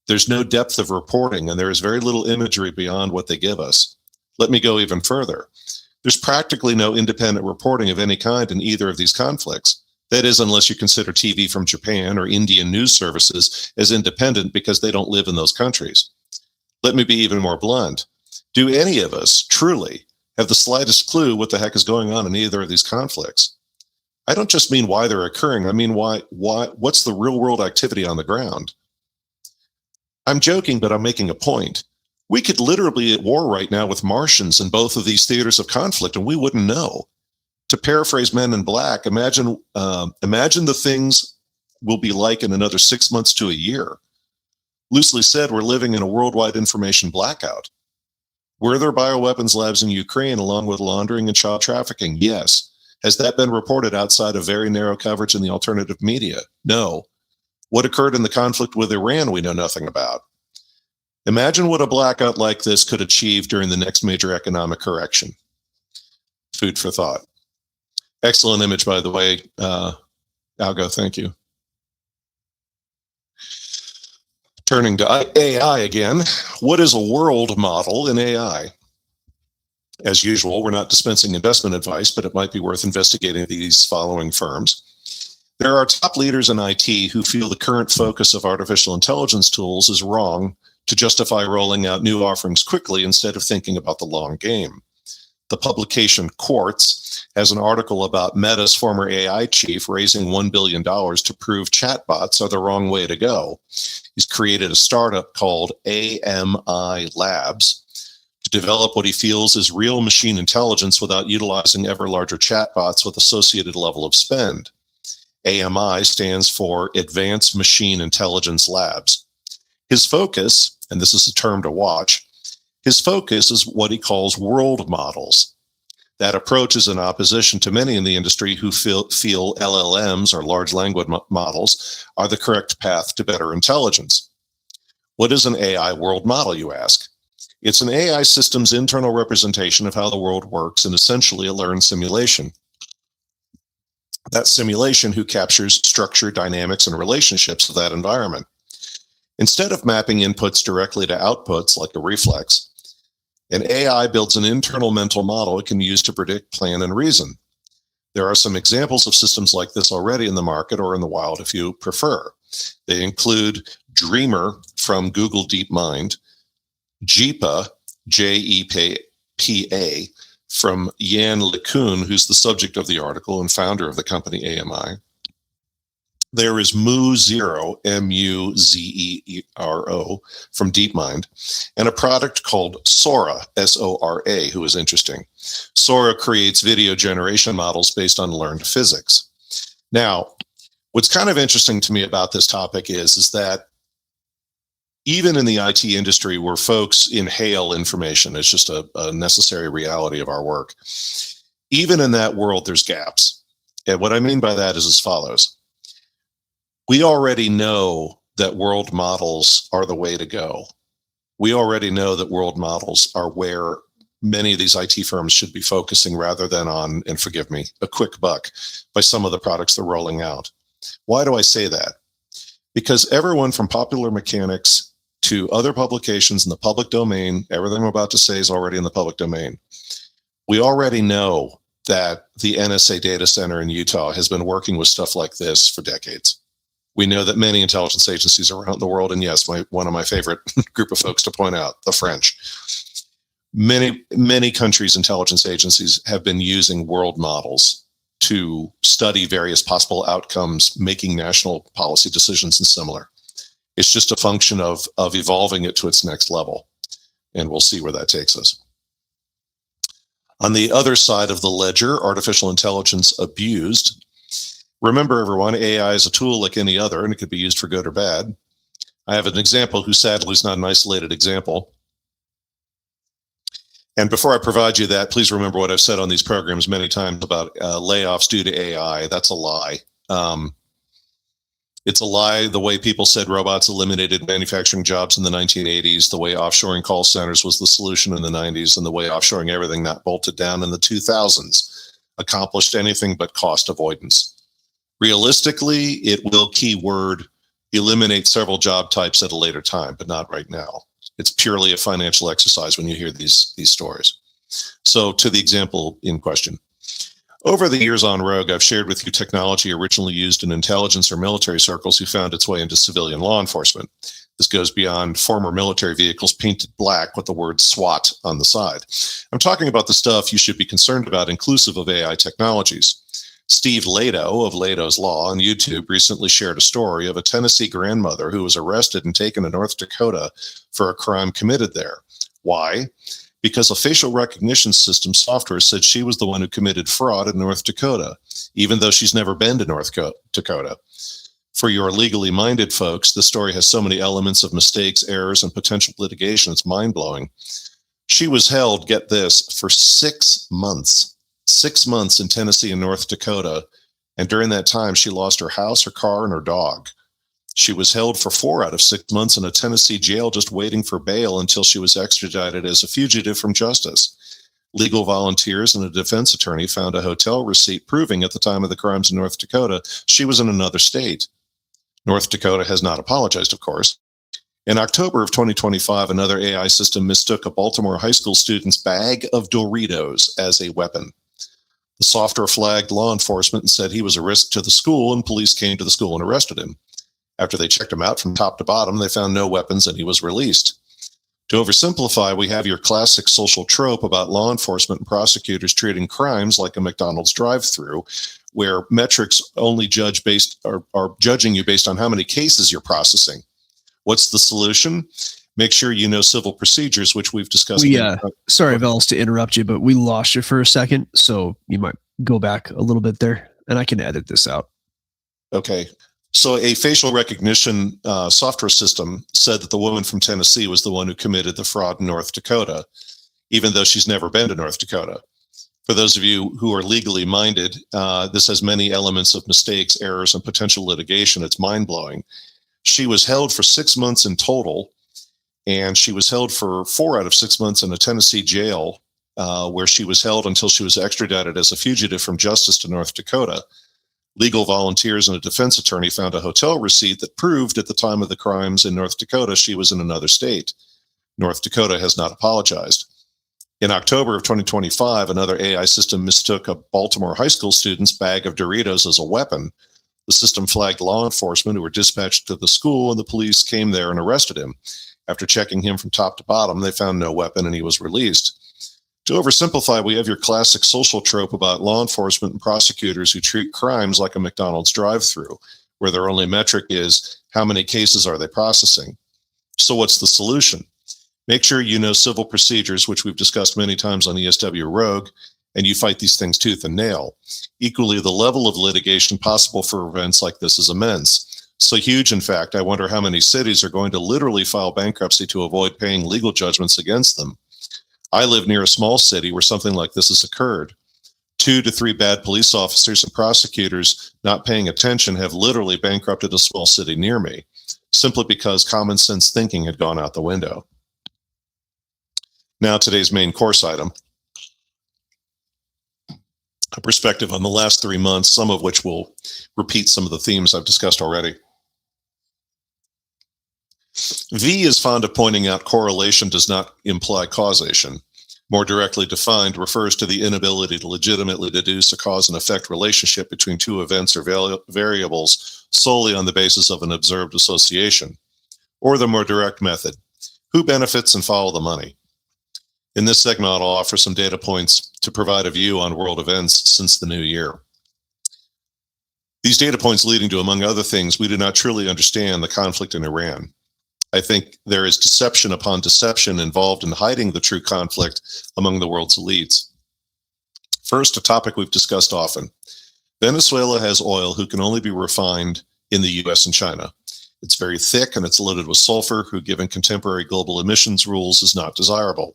There's no depth of reporting, and there is very little imagery beyond what they give us. Let me go even further. There's practically no independent reporting of any kind in either of these conflicts. That is, unless you consider TV from Japan or Indian news services as independent because they don't live in those countries. Let me be even more blunt. Do any of us truly have the slightest clue what the heck is going on in either of these conflicts? I don't just mean why they're occurring. I mean, what's the real world activity on the ground? I'm joking, but I'm making a point. We could literally be at war right now with Martians in both of these theaters of conflict, and we wouldn't know. To paraphrase Men in Black, imagine the things will be like in another 6 months to a year. Loosely said, we're living in a worldwide information blackout. Were there bioweapons labs in Ukraine along with laundering and child trafficking? Yes. Has that been reported outside of very narrow coverage in the alternative media? No. What occurred in the conflict with Iran, we know nothing about. Imagine what a blackout like this could achieve during the next major economic correction. Food for thought. Excellent image, by the way. Algo, thank you. Turning to AI again, what is a world model in AI? As usual, we're not dispensing investment advice, but it might be worth investigating these following firms. There are top leaders in IT who feel the current focus of artificial intelligence tools is wrong to justify rolling out new offerings quickly instead of thinking about the long game. The publication Quartz has an article about Meta's former AI chief raising $1 billion to prove chatbots are the wrong way to go. He's created a startup called AMI Labs to develop what he feels is real machine intelligence without utilizing ever larger chatbots with associated level of spend. AMI stands for Advanced Machine Intelligence Labs. His focus, and this is a term to watch, his focus is what he calls world models. That approach is in opposition to many in the industry who feel LLMs, or large language models, are the correct path to better intelligence. What is an AI world model, you ask? It's an AI system's internal representation of how the world works and essentially a learned simulation. That simulation who captures structure, dynamics, and relationships of that environment. Instead of mapping inputs directly to outputs like a reflex, an AI builds an internal mental model it can use to predict, plan, and reason. There are some examples of systems like this already in the market or in the wild if you prefer. They include Dreamer from Google DeepMind, JEPA, J-E-P-A, from Jan LeCun, who's the subject of the article and founder of the company AMI. There is Mu0, M-U-Z-E-R-O, from DeepMind, and a product called Sora, S-O-R-A, who is interesting. Sora creates video generation models based on learned physics. Now, what's kind of interesting to me about this topic is that even in the IT industry where folks inhale information, it's just a necessary reality of our work. Even in that world, there's gaps. And what I mean by that is as follows. We already know that world models are the way to go. We already know that world models are where many of these IT firms should be focusing rather than on, and forgive me, a quick buck by some of the products they're rolling out. Why do I say that? Because everyone from Popular Mechanics to other publications in the public domain, everything I'm about to say is already in the public domain. We already know that the NSA data center in Utah has been working with stuff like this for decades. We know that many intelligence agencies around the world, and yes, one of my favorite group of folks to point out, the French. Many countries' intelligence agencies have been using world models to study various possible outcomes, making national policy decisions and similar. It's just a function of evolving it to its next level, and we'll see where that takes us. On the other side of the ledger, artificial intelligence abused. Remember, everyone, AI is a tool like any other, and it could be used for good or bad. I have an example who sadly is not an isolated example. And before I provide you that, please remember what I've said on these programs many times about layoffs due to AI. That's a lie. It's a lie the way people said robots eliminated manufacturing jobs in the 1980s, the way offshoring call centers was the solution in the 90s, and the way offshoring everything that bolted down in the 2000s accomplished anything but cost avoidance. Realistically, it will keyword eliminate several job types at a later time, but not right now. It's purely a financial exercise when you hear these stories. So to the example in question. Over the years on Rogue, I've shared with you technology originally used in intelligence or military circles who found its way into civilian law enforcement. This goes beyond former military vehicles painted black with the word SWAT on the side. I'm talking about the stuff you should be concerned about, inclusive of AI technologies. Steve Lado of Lado's Law on YouTube recently shared a story of a Tennessee grandmother who was arrested and taken to North Dakota for a crime committed there. Why? Because a facial recognition system software said she was the one who committed fraud in North Dakota, even though she's never been to North Dakota. For your legally minded folks, this story has so many elements of mistakes, errors, and potential litigation, it's mind-blowing. She was held, get this, for 6 months. 6 months in Tennessee and North Dakota, and during that time, she lost her house, her car, and her dog. She was held for 4 out of 6 months in a Tennessee jail just waiting for bail until she was extradited as a fugitive from justice. Legal volunteers and a defense attorney found a hotel receipt proving at the time of the crimes in North Dakota she was in another state. North Dakota has not apologized, of course. In October of 2025, another AI system mistook a Baltimore high school student's bag of Doritos as a weapon. The software flagged law enforcement and said he was a risk to the school, and police came to the school and arrested him. After they checked him out from top to bottom, they found no weapons and he was released. To oversimplify, we have your classic social trope about law enforcement and prosecutors treating crimes like a McDonald's drive-through, where metrics only are judging you based on how many cases you're processing. What's the solution? Make sure you know civil procedures, which we've discussed. Sorry, Veles, to interrupt you, but we lost you for a second, so you might go back a little bit there, and I can edit this out. Okay. So a facial recognition software system said that the woman from Tennessee was the one who committed the fraud in North Dakota, even though she's never been to North Dakota. For those of you who are legally minded, this has many elements of mistakes, errors, and potential litigation. It's mind-blowing. She was held for 6 months in total, and she was held for 4 out of 6 months in a Tennessee jail, where she was held until she was extradited as a fugitive from justice to North Dakota. Legal volunteers and a defense attorney found a hotel receipt that proved at the time of the crimes in North Dakota she was in another state. North Dakota has not apologized. In October of 2025, another AI system mistook a Baltimore high school student's bag of Doritos as a weapon. The system flagged law enforcement who were dispatched to the school, and the police came there and arrested him. After checking him from top to bottom, they found no weapon and he was released. To oversimplify, we have your classic social trope about law enforcement and prosecutors who treat crimes like a McDonald's drive-through, where their only metric is how many cases are they processing. So what's the solution? Make sure you know civil procedures, which we've discussed many times on ESW Rogue, and you fight these things tooth and nail. Equally, the level of litigation possible for events like this is immense. So huge, in fact, I wonder how many cities are going to literally file bankruptcy to avoid paying legal judgments against them. I live near a small city where something like this has occurred. 2 to 3 bad police officers and prosecutors not paying attention have literally bankrupted a small city near me, simply because common sense thinking had gone out the window. Now, today's main course item. A perspective on the last 3 months, some of which will repeat some of the themes I've discussed already. V is fond of pointing out correlation does not imply causation. More directly defined, refers to the inability to legitimately deduce a cause and effect relationship between two events or variables solely on the basis of an observed association. Or the more direct method, who benefits and follow the money. In this segment, I'll offer some data points to provide a view on world events since the new year. These data points leading to, among other things, we do not truly understand the conflict in Iran. I think there is deception upon deception involved in hiding the true conflict among the world's elites. First, a topic we've discussed often. Venezuela has oil who can only be refined in the US and China. It's very thick and it's loaded with sulfur, who, given contemporary global emissions rules, is not desirable.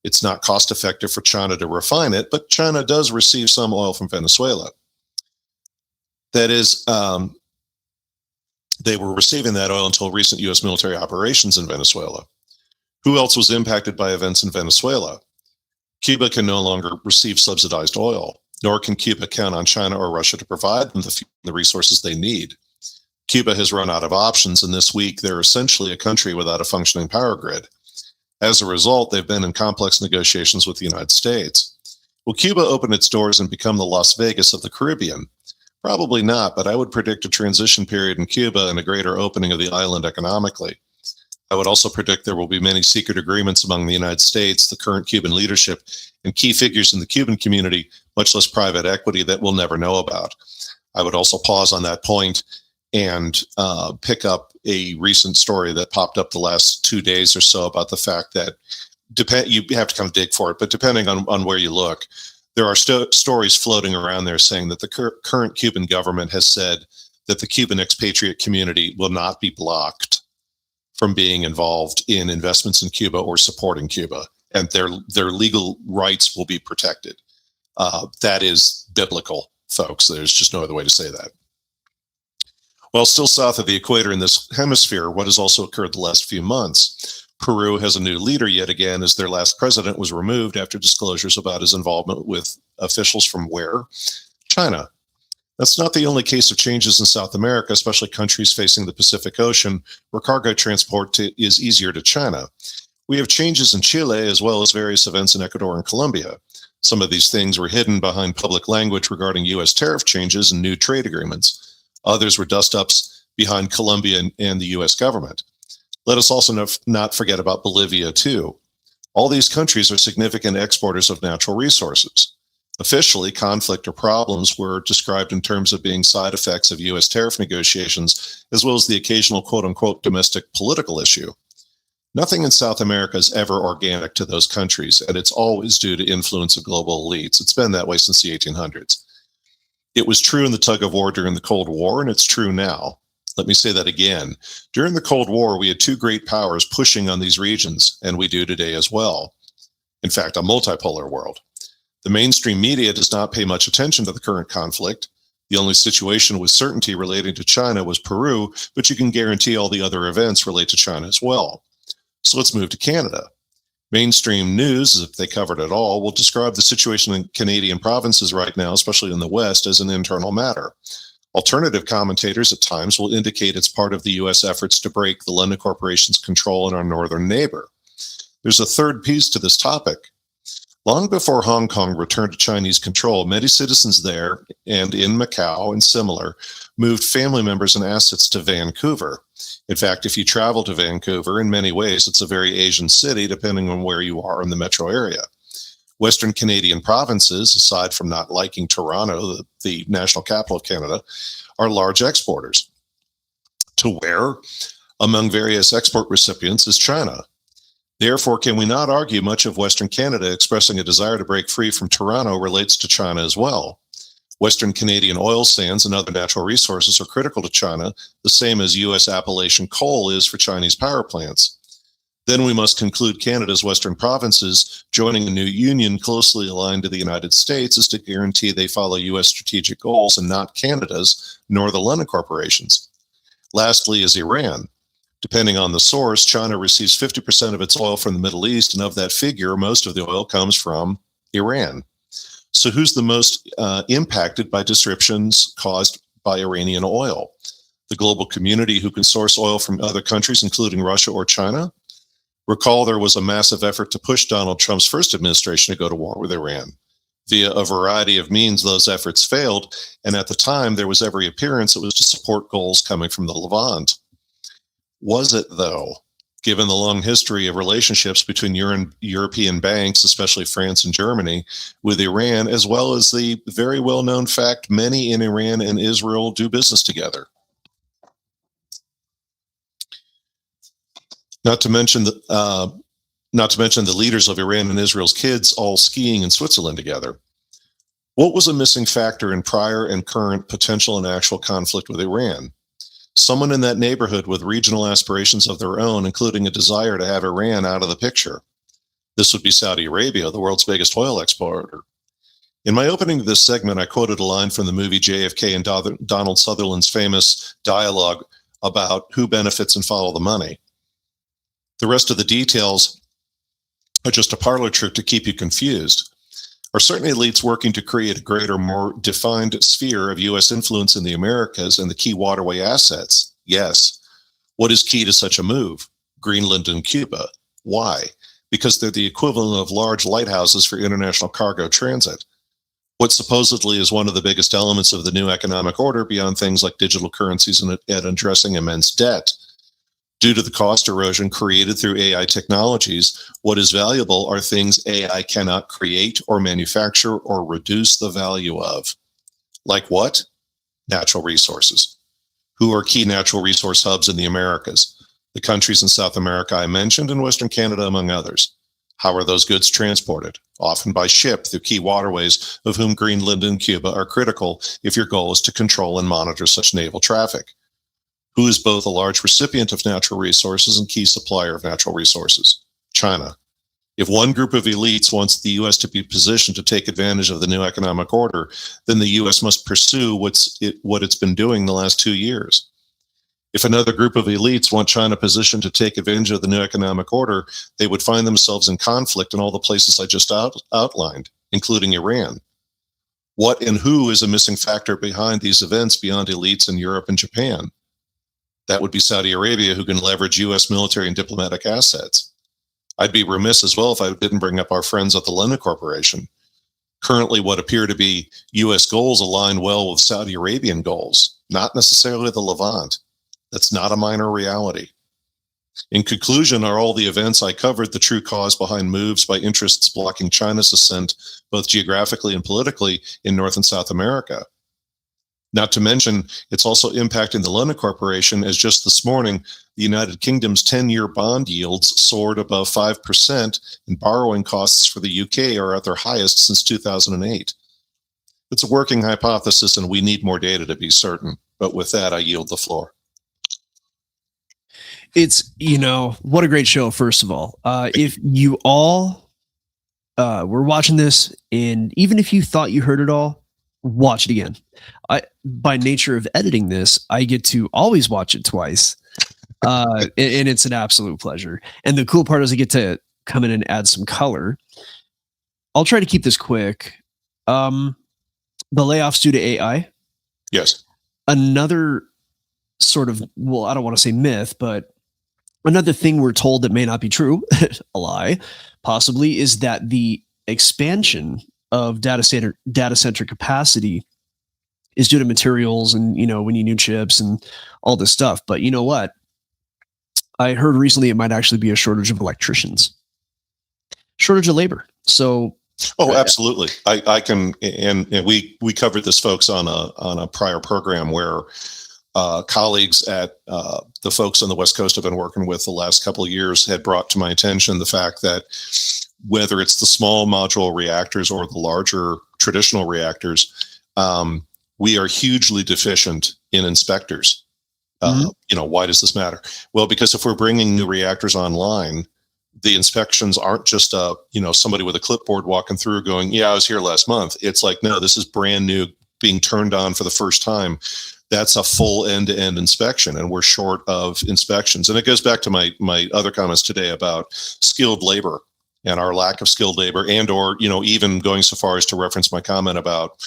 It's not cost effective for China to refine it, but China does receive some oil from Venezuela. That is, they were receiving that oil until recent U.S. military operations in Venezuela. Who else was impacted by events in Venezuela? Cuba can no longer receive subsidized oil, nor can Cuba count on China or Russia to provide them the resources they need. Cuba has run out of options, and this week they're essentially a country without a functioning power grid. As a result, they've been in complex negotiations with the United States. Will Cuba open its doors and become the Las Vegas of the Caribbean? Probably not, but I would predict a transition period in Cuba and a greater opening of the island economically. I would also predict there will be many secret agreements among the United States, the current Cuban leadership, and key figures in the Cuban community, much less private equity, that we'll never know about. I would also pause on that point and pick up a recent story that popped up the last 2 days or so about the fact that you have to kind of dig for it, but depending on where you look, there are stories floating around there saying that the current Cuban government has said that the Cuban expatriate community will not be blocked from being involved in investments in Cuba or supporting Cuba, and their legal rights will be protected. That is biblical, folks. There's just no other way to say that. While still south of the equator in this hemisphere, what has also occurred the last few months? Peru has a new leader yet again, as their last president was removed after disclosures about his involvement with officials from where? China. That's not the only case of changes in South America, especially countries facing the Pacific Ocean, where cargo transport is easier to China. We have changes in Chile, as well as various events in Ecuador and Colombia. Some of these things were hidden behind public language regarding U.S. tariff changes and new trade agreements. Others were dust-ups behind Colombia and the U.S. government. Let us also not forget about Bolivia, too. All these countries are significant exporters of natural resources. Officially, conflict or problems were described in terms of being side effects of U.S. tariff negotiations, as well as the occasional quote-unquote domestic political issue. Nothing in South America is ever organic to those countries, and it's always due to influence of global elites. It's been that way since the 1800s. It was true in the tug-of-war during the Cold War, and it's true now. Let me say that again. During the Cold War, we had two great powers pushing on these regions, and we do today as well. In fact, a multipolar world. The mainstream media does not pay much attention to the current conflict. The only situation with certainty relating to China was Peru, but you can guarantee all the other events relate to China as well. So let's move to Canada. Mainstream news, if they covered it all, will describe the situation in Canadian provinces right now, especially in the West, as an internal matter. Alternative commentators at times will indicate it's part of the U.S. efforts to break the London Corporation's control in our northern neighbor. There's a third piece to this topic. Long before Hong Kong returned to Chinese control, many citizens there and in Macau and similar moved family members and assets to Vancouver. In fact, if you travel to Vancouver, in many ways, it's a very Asian city, depending on where you are in the metro area. Western Canadian provinces, aside from not liking Toronto, the national capital of Canada, are large exporters. To where, among various export recipients, is China. Therefore, can we not argue much of Western Canada expressing a desire to break free from Toronto relates to China as well? Western Canadian oil sands and other natural resources are critical to China, the same as U.S. Appalachian coal is for Chinese power plants. Then we must conclude Canada's western provinces joining a new union closely aligned to the United States is to guarantee they follow U.S. strategic goals and not Canada's nor the London corporations. Lastly is Iran. Depending on the source, China receives 50% of its oil from the Middle East, and of that figure, most of the oil comes from Iran. So who's the most impacted by disruptions caused by Iranian oil? The global community who can source oil from other countries, including Russia or China? Recall there was a massive effort to push Donald Trump's first administration to go to war with Iran. Via a variety of means, those efforts failed, and at the time, there was every appearance it was to support goals coming from the Levant. Was it, though, given the long history of relationships between European banks, especially France and Germany, with Iran, as well as the very well-known fact many in Iran and Israel do business together? Not to mention the leaders of Iran and Israel's kids all skiing in Switzerland together. What was a missing factor in prior and current potential and actual conflict with Iran? Someone in that neighborhood with regional aspirations of their own, including a desire to have Iran out of the picture. This would be Saudi Arabia, the world's biggest oil exporter. In my opening to this segment, I quoted a line from the movie JFK and Donald Sutherland's famous dialogue about who benefits and follow the money. The rest of the details are just a parlor trick to keep you confused. Are certain elites working to create a greater, more defined sphere of U.S. influence in the Americas and the key waterway assets? Yes. What is key to such a move? Greenland and Cuba. Why? Because they're the equivalent of large lighthouses for international cargo transit. What supposedly is one of the biggest elements of the new economic order beyond things like digital currencies and addressing immense debt. Due to the cost erosion created through AI technologies, what is valuable are things AI cannot create or manufacture or reduce the value of. Like what? Natural resources. Who are key natural resource hubs in the Americas? The countries in South America I mentioned and Western Canada, among others. How are those goods transported? Often by ship through key waterways, of whom Greenland and Cuba are critical if your goal is to control and monitor such naval traffic. Who is both a large recipient of natural resources and key supplier of natural resources? China. If one group of elites wants the U.S. to be positioned to take advantage of the new economic order, then the U.S. must pursue what it's been doing the last 2 years. If another group of elites want China positioned to take advantage of the new economic order, they would find themselves in conflict in all the places I just outlined, including Iran. What and who is a missing factor behind these events beyond elites in Europe and Japan? That would be Saudi Arabia, who can leverage U.S. military and diplomatic assets. I'd be remiss as well if I didn't bring up our friends at the London Corporation. Currently, what appear to be U.S. goals align well with Saudi Arabian goals, not necessarily the Levant. That's not a minor reality. In conclusion, are all the events I covered the true cause behind moves by interests blocking China's ascent, both geographically and politically, in North and South America? Not to mention, it's also impacting the London Corporation, as just this morning, the United Kingdom's 10-year bond yields soared above 5%, and borrowing costs for the UK are at their highest since 2008. It's a working hypothesis, and we need more data to be certain. But with that, I yield the floor. It's, what a great show, first of all. If you all were watching this, and even if you thought you heard it all, watch it again. By nature of editing this, I get to always watch it twice. And it's an absolute pleasure. And the cool part is I get to come in and add some color. I'll try to keep this quick. The layoffs due to AI. Yes. Another sort of, well, I don't want to say myth, but another thing we're told that may not be true, a lie, possibly, is that the expansion of data center capacity is due to materials and, we need new chips and all this stuff. But you know what? I heard recently it might actually be a shortage of electricians, shortage of labor. So, absolutely. I can, and we covered this, folks, on a prior program where colleagues at the folks on the West Coast have been working with the last couple of years had brought to my attention the fact that whether it's the small modular reactors or the larger traditional reactors, we are hugely deficient in inspectors. Why does this matter? Well, because if we're bringing new reactors online, the inspections aren't just somebody with a clipboard walking through going, yeah, I was here last month. It's like, no, this is brand new, being turned on for the first time. That's a full end-to-end inspection, and we're short of inspections. And it goes back to my other comments today about skilled labor and our lack of skilled labor, and or even going so far as to reference my comment about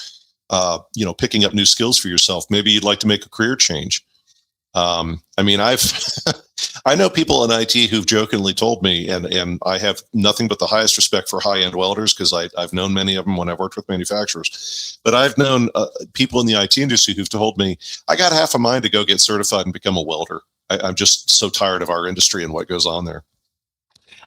picking up new skills for yourself. Maybe you'd like to make a career change. I know people in IT who've jokingly told me, and I have nothing but the highest respect for high-end welders, because I've known many of them when I've worked with manufacturers. But I've known people in the IT industry who've told me, I got half a mind to go get certified and become a welder. I'm just so tired of our industry and what goes on there.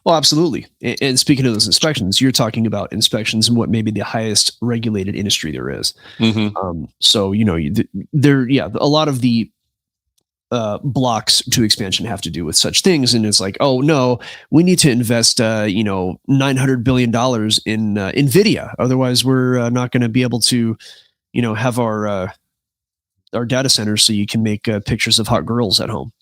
Well, absolutely. And speaking of those inspections, you're talking about inspections in what may be the highest regulated industry there is. Mm-hmm. So, a lot of the blocks to expansion have to do with such things. And it's like, oh no, we need to invest, $900 billion in NVIDIA. Otherwise we're not going to be able to, have our data centers so you can make pictures of hot girls at home,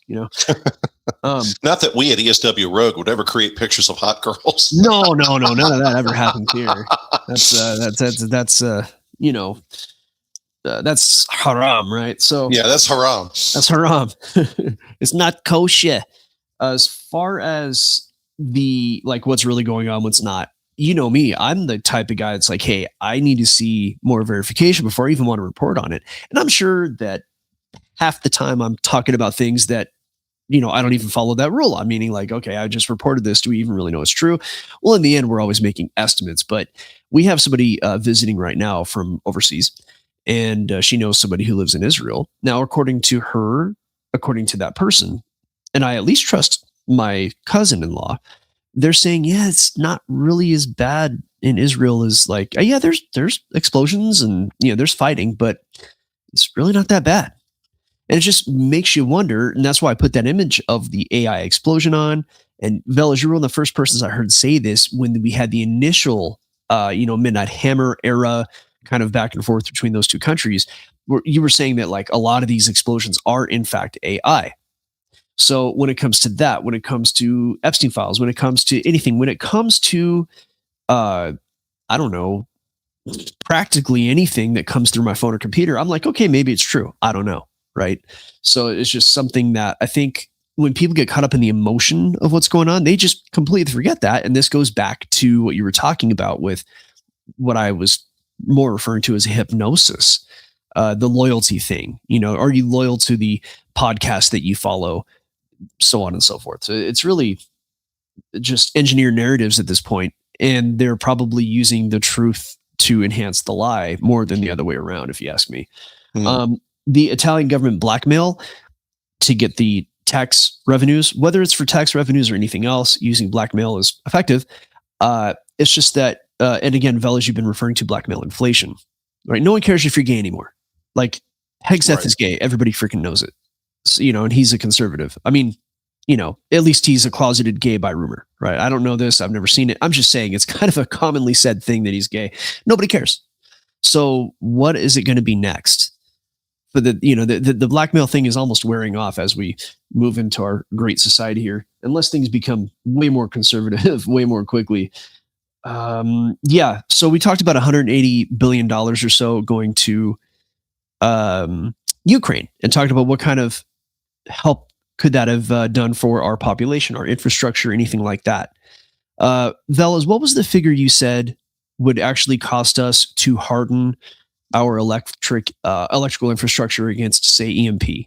Not that we at ESW Rogue would ever create pictures of hot girls. No, none of that ever happens here. That's haram, right? So yeah, that's haram. That's haram. It's not kosher. As far as what's really going on, what's not. You know me, I'm the type of guy that's like, hey, I need to see more verification before I even want to report on it. And I'm sure that half the time I'm talking about things that, I don't even follow that rule. I'm meaning like, okay, I just reported this. Do we even really know it's true? Well, in the end, we're always making estimates, but we have somebody visiting right now from overseas, and she knows somebody who lives in Israel. Now, according to that person, and I at least trust my cousin-in-law, they're saying, yeah, it's not really as bad in Israel as like, yeah, there's explosions and, there's fighting, but it's really not that bad. And it just makes you wonder. And that's why I put that image of the AI explosion on. And Veles, you were one of the first persons I heard say this when we had the initial, Midnight Hammer era kind of back and forth between those two countries, where you were saying that like a lot of these explosions are in fact AI. So when it comes to that, when it comes to Epstein files, when it comes to anything, when it comes to, practically anything that comes through my phone or computer, I'm like, okay, maybe it's true. I don't know. Right. So it's just something that I think when people get caught up in the emotion of what's going on, they just completely forget that. And this goes back to what you were talking about with what I was more referring to as hypnosis, the loyalty thing. Are you loyal to the podcast that you follow, so on and so forth? So it's really just engineered narratives at this point, and they're probably using the truth to enhance the lie more than the other way around, if you ask me. Mm. The Italian government blackmail to get the tax revenues, whether it's for tax revenues or anything else, using blackmail is effective. It's just that, and again, Veles, you've been referring to blackmail inflation, right? No one cares if you're gay anymore. Like Hegseth right. is gay. Everybody freaking knows it. So, and he's a conservative. I mean, at least he's a closeted gay by rumor, right? I don't know this. I've never seen it. I'm just saying it's kind of a commonly said thing that he's gay. Nobody cares. So what is it going to be next? But the blackmail thing is almost wearing off as we move into our great society here, unless things become way more conservative, way more quickly. So we talked about $180 billion or so going to Ukraine, and talked about what kind of help could that have done for our population, our infrastructure, anything like that. Veles, what was the figure you said would actually cost us to harden our electrical infrastructure against, say, EMP?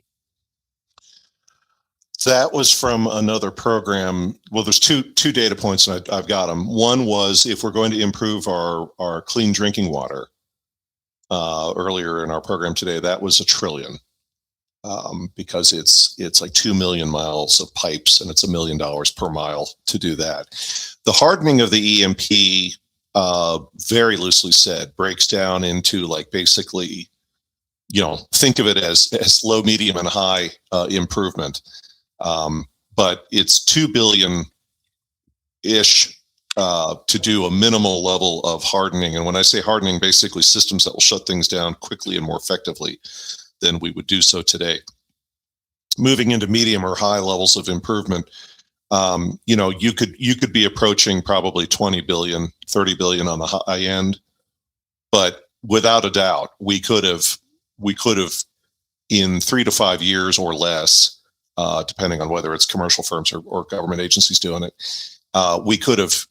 That was from another program. Well, there's two data points, and I've got them. One was if we're going to improve our clean drinking water. Earlier in our program today, that was $1 trillion, because it's like 2 million miles of pipes, and it's $1 million per mile to do that. The hardening of the EMP, very loosely said, breaks down into like basically, think of it as low, medium, and high improvement. But it's 2 billion ish to do a minimal level of hardening. And when I say hardening, basically systems that will shut things down quickly and more effectively than we would do so today. Moving into medium or high levels of improvement, You could be approaching probably 20 billion, 30 billion on the high end, but without a doubt, we could have in 3 to 5 years or less, depending on whether it's commercial firms or government agencies doing it, we could have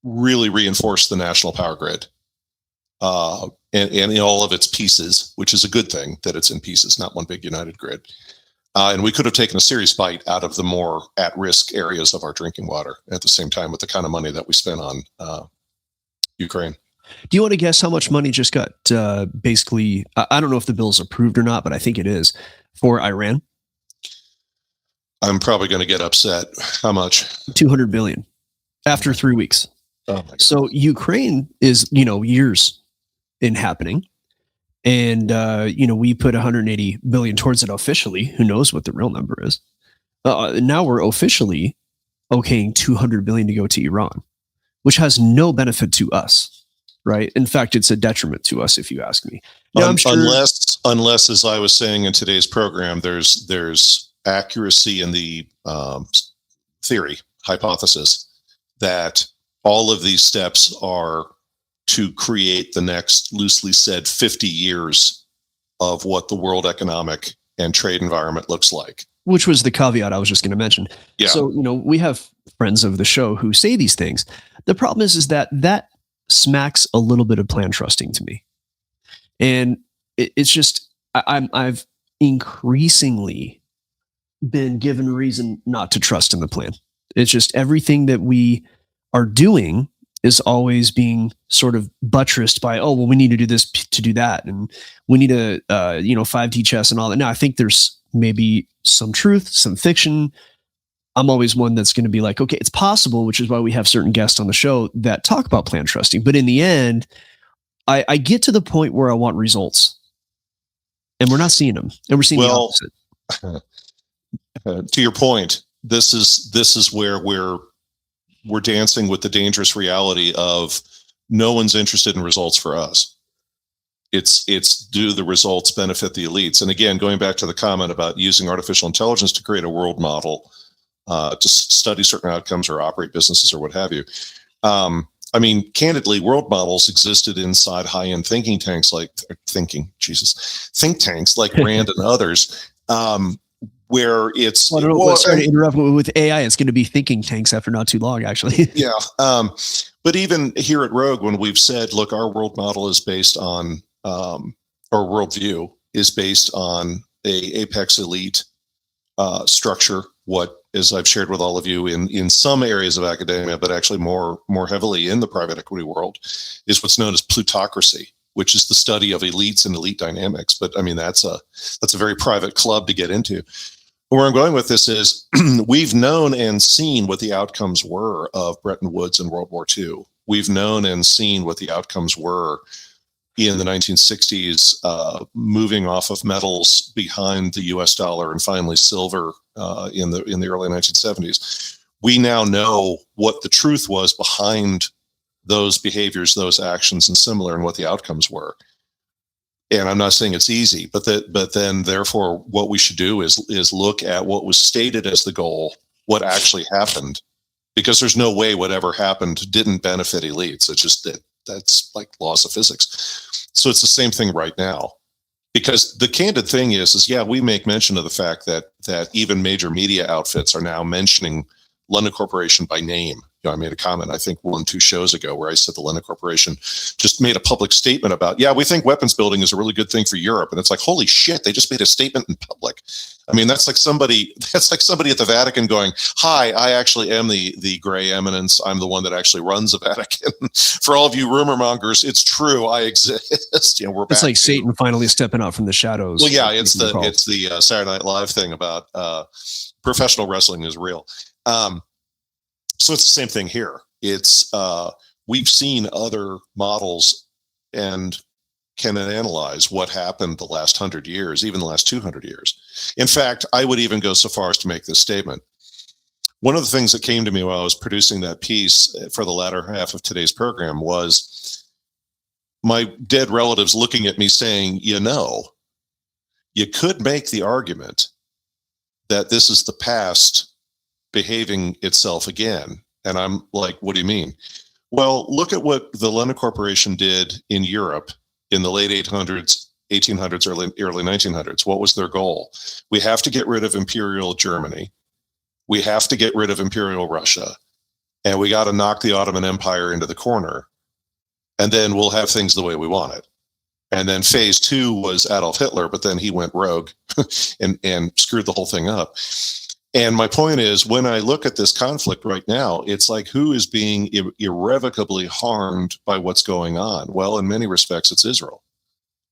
really reinforced the national power grid, and in all of its pieces, which is a good thing that it's in pieces, not one big united grid. And we could have taken a serious bite out of the more at-risk areas of our drinking water at the same time with the kind of money that we spent on Ukraine. Do you want to guess how much money just got basically, I don't know if the bill is approved or not, but I think it is, for Iran? I'm probably going to get upset. How much? 200 billion after 3 weeks. Oh my God. So Ukraine is, years in happening. And, we put 180 billion towards it officially. Who knows what the real number is? Now we're officially okaying 200 billion to go to Iran, which has no benefit to us, right? In fact, it's a detriment to us, if you ask me. Now, I'm sure, unless, as I was saying in today's program, there's accuracy in the theory hypothesis that all of these steps are to create the next, loosely said, 50 years of what the world economic and trade environment looks like. Which was the caveat I was just going to mention. Yeah. So, we have friends of the show who say these things. The problem is that smacks a little bit of plan trusting to me. And it's just, I've increasingly been given reason not to trust in the plan. It's just everything that we are doing is always being sort of buttressed by, we need to do this to do that. And we need a, 5D chess and all that. Now, I think there's maybe some truth, some fiction. I'm always one that's going to be like, okay, it's possible, which is why we have certain guests on the show that talk about plan trusting. But in the end, I get to the point where I want results, and we're not seeing them, and we're seeing the opposite. To your point, this is where we're dancing with the dangerous reality of no one's interested in results for us. It's do the results benefit the elites? And again, going back to the comment about using artificial intelligence to create a world model, to study certain outcomes or operate businesses or what have you. Candidly, world models existed inside high-end think tanks like Rand and others, where it's... Well, I don't know, sorry to interrupt. With AI, it's going to be thinking tanks after not too long, actually. Yeah. But even here at Rogue, when we've said, look, our world model is based on, our worldview is based on a apex elite structure, what, as I've shared with all of you in some areas of academia, but actually more heavily in the private equity world, is what's known as plutocracy, which is the study of elites and elite dynamics. But that's a very private club to get into. Where I'm going with this is we've known and seen what the outcomes were of Bretton Woods and World War II. We've known and seen what the outcomes were in the 1960s, moving off of metals behind the US dollar and finally silver in the early 1970s. We now know what the truth was behind those behaviors, those actions, and similar, and what the outcomes were. And I'm not saying it's easy, but then therefore what we should do is look at what was stated as the goal, what actually happened, because there's no way whatever happened didn't benefit elites. It's just that's like laws of physics. So it's the same thing right now, because the candid thing is we make mention of the fact that even major media outfits are now mentioning London Corporation by name. I made a comment, I think 1-2 shows ago, where I said the London Corporation just made a public statement about, we think weapons building is a really good thing for Europe. And it's like, holy shit, they just made a statement in public. That's like somebody at the Vatican going, hi, I actually am the gray eminence. I'm the one that actually runs the Vatican. For all of you rumor mongers, it's true. I exist. We're back. It's like Satan finally stepping out from the shadows. Well, yeah, it's the Saturday Night Live thing about professional wrestling is real. So it's the same thing here. It's we've seen other models and can analyze what happened the last 100 years, even the last 200 years. In fact, I would even go so far as to make this statement. One of the things that came to me while I was producing that piece for the latter half of today's program was my dead relatives looking at me saying, you could make the argument that this is the past behaving itself again. And I'm like, what do you mean? Well, look at what the London Corporation did in Europe in the late 1800s, early 1900s. What was their goal? We have to get rid of Imperial Germany. We have to get rid of Imperial Russia. And we got to knock the Ottoman Empire into the corner. And then we'll have things the way we want it. And then phase 2 was Adolf Hitler, but then he went rogue and screwed the whole thing up. And my point is, when I look at this conflict right now, it's like, who is being irrevocably harmed by what's going on? Well, in many respects, it's Israel.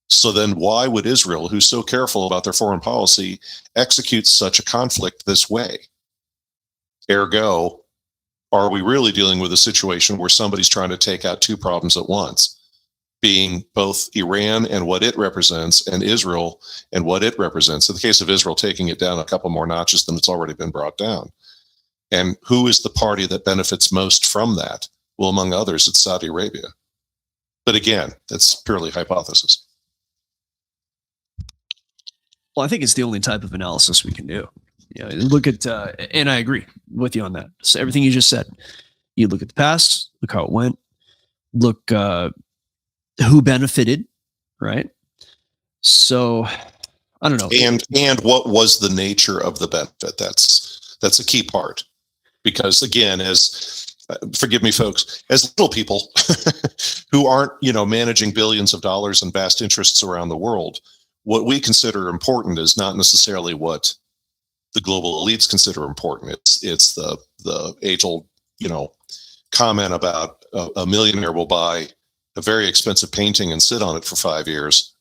So then why would Israel, who's so careful about their foreign policy, execute such a conflict this way? Ergo, are we really dealing with a situation where somebody's trying to take out two problems at once, being both Iran and what it represents, and Israel and what it represents? In the case of Israel, taking it down a couple more notches than it's already been brought down. And who is the party that benefits most from that? Well, among others, it's Saudi Arabia. But again, that's purely hypothesis. Well, I think it's the only type of analysis we can do. Yeah, look at, and I agree with you on that. So everything you just said, you look at the past, look how it went, look who benefited, right? So I don't know. And what was the nature of the benefit? That's a key part, because again, as forgive me, folks, as little people who aren't managing billions of dollars and vast interests around the world, what we consider important is not necessarily what the global elites consider important. It's the age-old comment about a millionaire will buy a very expensive painting and sit on it for 5 years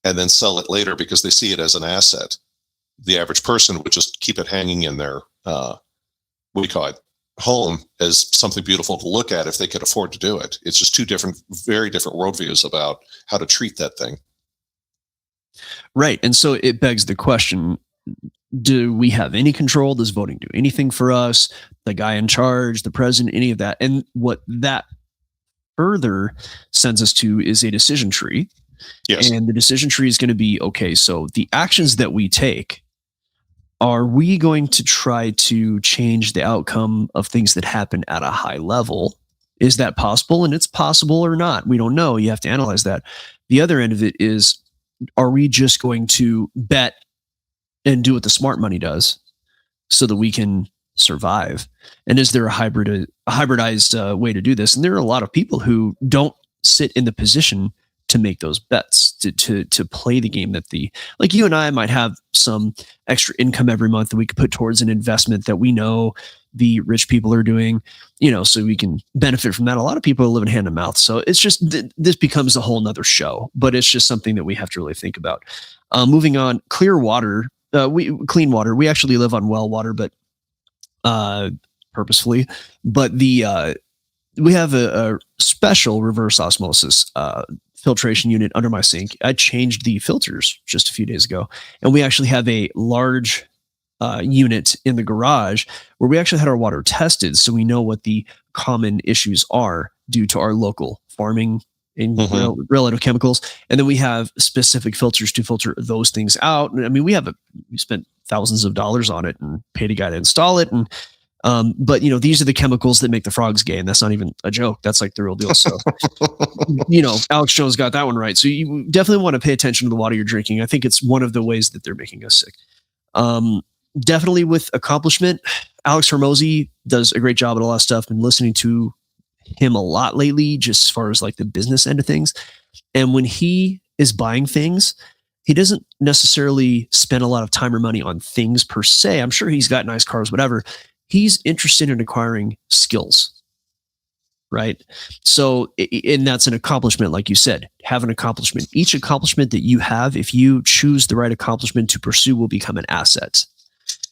and then sell it later because they see it as an asset. The average person would just keep it hanging in their home as something beautiful to look at if they could afford to do it. It's just two very different worldviews about how to treat that thing. Right. And so it begs the question, do we have any control? Does voting do anything for us? The guy in charge, the president, any of that? And what that further sends us to is a decision tree. Yes. And the decision tree is going to be, okay, so the actions that we take, are we going to try to change the outcome of things that happen at a high level? Is that possible? And it's possible or not. We don't know. You have to analyze that. The other end of it is, are we just going to bet and do what the smart money does so that we can survive? And is there a hybridized way to do this? And there are a lot of people who don't sit in the position to make those bets, to play the game that like you and I might have some extra income every month that we could put towards an investment that we know the rich people are doing, so we can benefit from that. A lot of people are living hand to mouth. So it's just, this becomes a whole nother show, but it's just something that we have to really think about. Moving on, clean water. We actually live on well water, but purposefully, but we have a special reverse osmosis filtration unit under my sink. I changed the filters just a few days ago, and we actually have a large unit in the garage where we actually had our water tested, so we know what the common issues are due to our local farming and relative chemicals. And then we have specific filters to filter those things out. I mean, we spent thousands of dollars on it and paid a guy to install it. And but these are the chemicals that make the frogs gay, and that's not even a joke. That's like the real deal. So, Alex Jones got that one right. So you definitely want to pay attention to the water you're drinking. I think it's one of the ways that they're making us sick. Definitely with accomplishment, Alex Hormozy does a great job at a lot of stuff. Been listening to him a lot lately, just as far as like the business end of things. And when he is buying things, he doesn't necessarily spend a lot of time or money on things per se. I'm sure he's got nice cars, whatever. He's interested in acquiring skills, right? So, and that's an accomplishment, like you said, have an accomplishment. Each accomplishment that you have, if you choose the right accomplishment to pursue, will become an asset.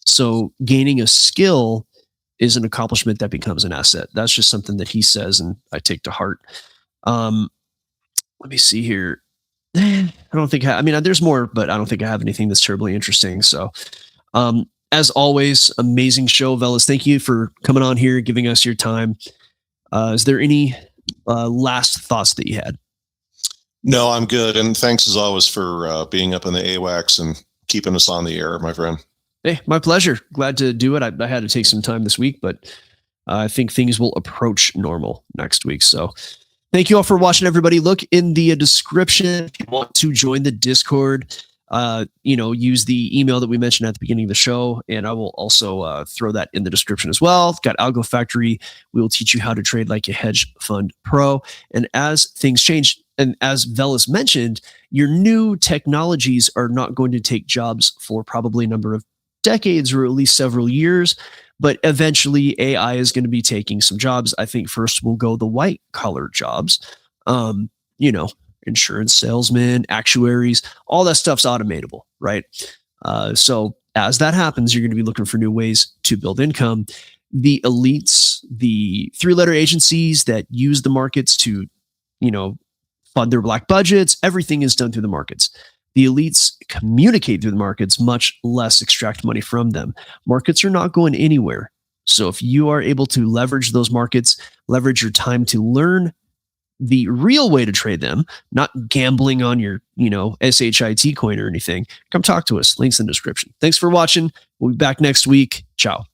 So gaining a skill is an accomplishment that becomes an asset. That's just something that he says, and I take to heart. Let me see here. I don't think, there's more, but I don't think I have anything that's terribly interesting. So, as always, amazing show, Veles. Thank you for coming on here, giving us your time. Is there any last thoughts that you had? No, I'm good. And thanks as always for being up in the AWACS and keeping us on the air, my friend. Hey, my pleasure. Glad to do it. I had to take some time this week, but I think things will approach normal next week. So thank you all for watching, everybody. Look in the description if you want to join the Discord. Use the email that we mentioned at the beginning of the show, and I will also throw that in the description as well. Got Algo Factory. We will teach you how to trade like a hedge fund pro. And as things change, and as Veles mentioned, your new technologies are not going to take jobs for probably a number of decades or at least several years. But eventually AI is going to be taking some jobs. I think first will go the white collar jobs. Insurance salesmen, actuaries, all that stuff's automatable, right? So as that happens, you're going to be looking for new ways to build income. The elites, the 3-letter agencies that use the markets to, fund their black budgets, everything is done through the markets. The elites communicate through the markets, much less extract money from them. Markets are not going anywhere. So if you are able to leverage those markets, leverage your time to learn the real way to trade them, not gambling on your, SHIT coin or anything, come talk to us. Links in the description. Thanks for watching. We'll be back next week. Ciao.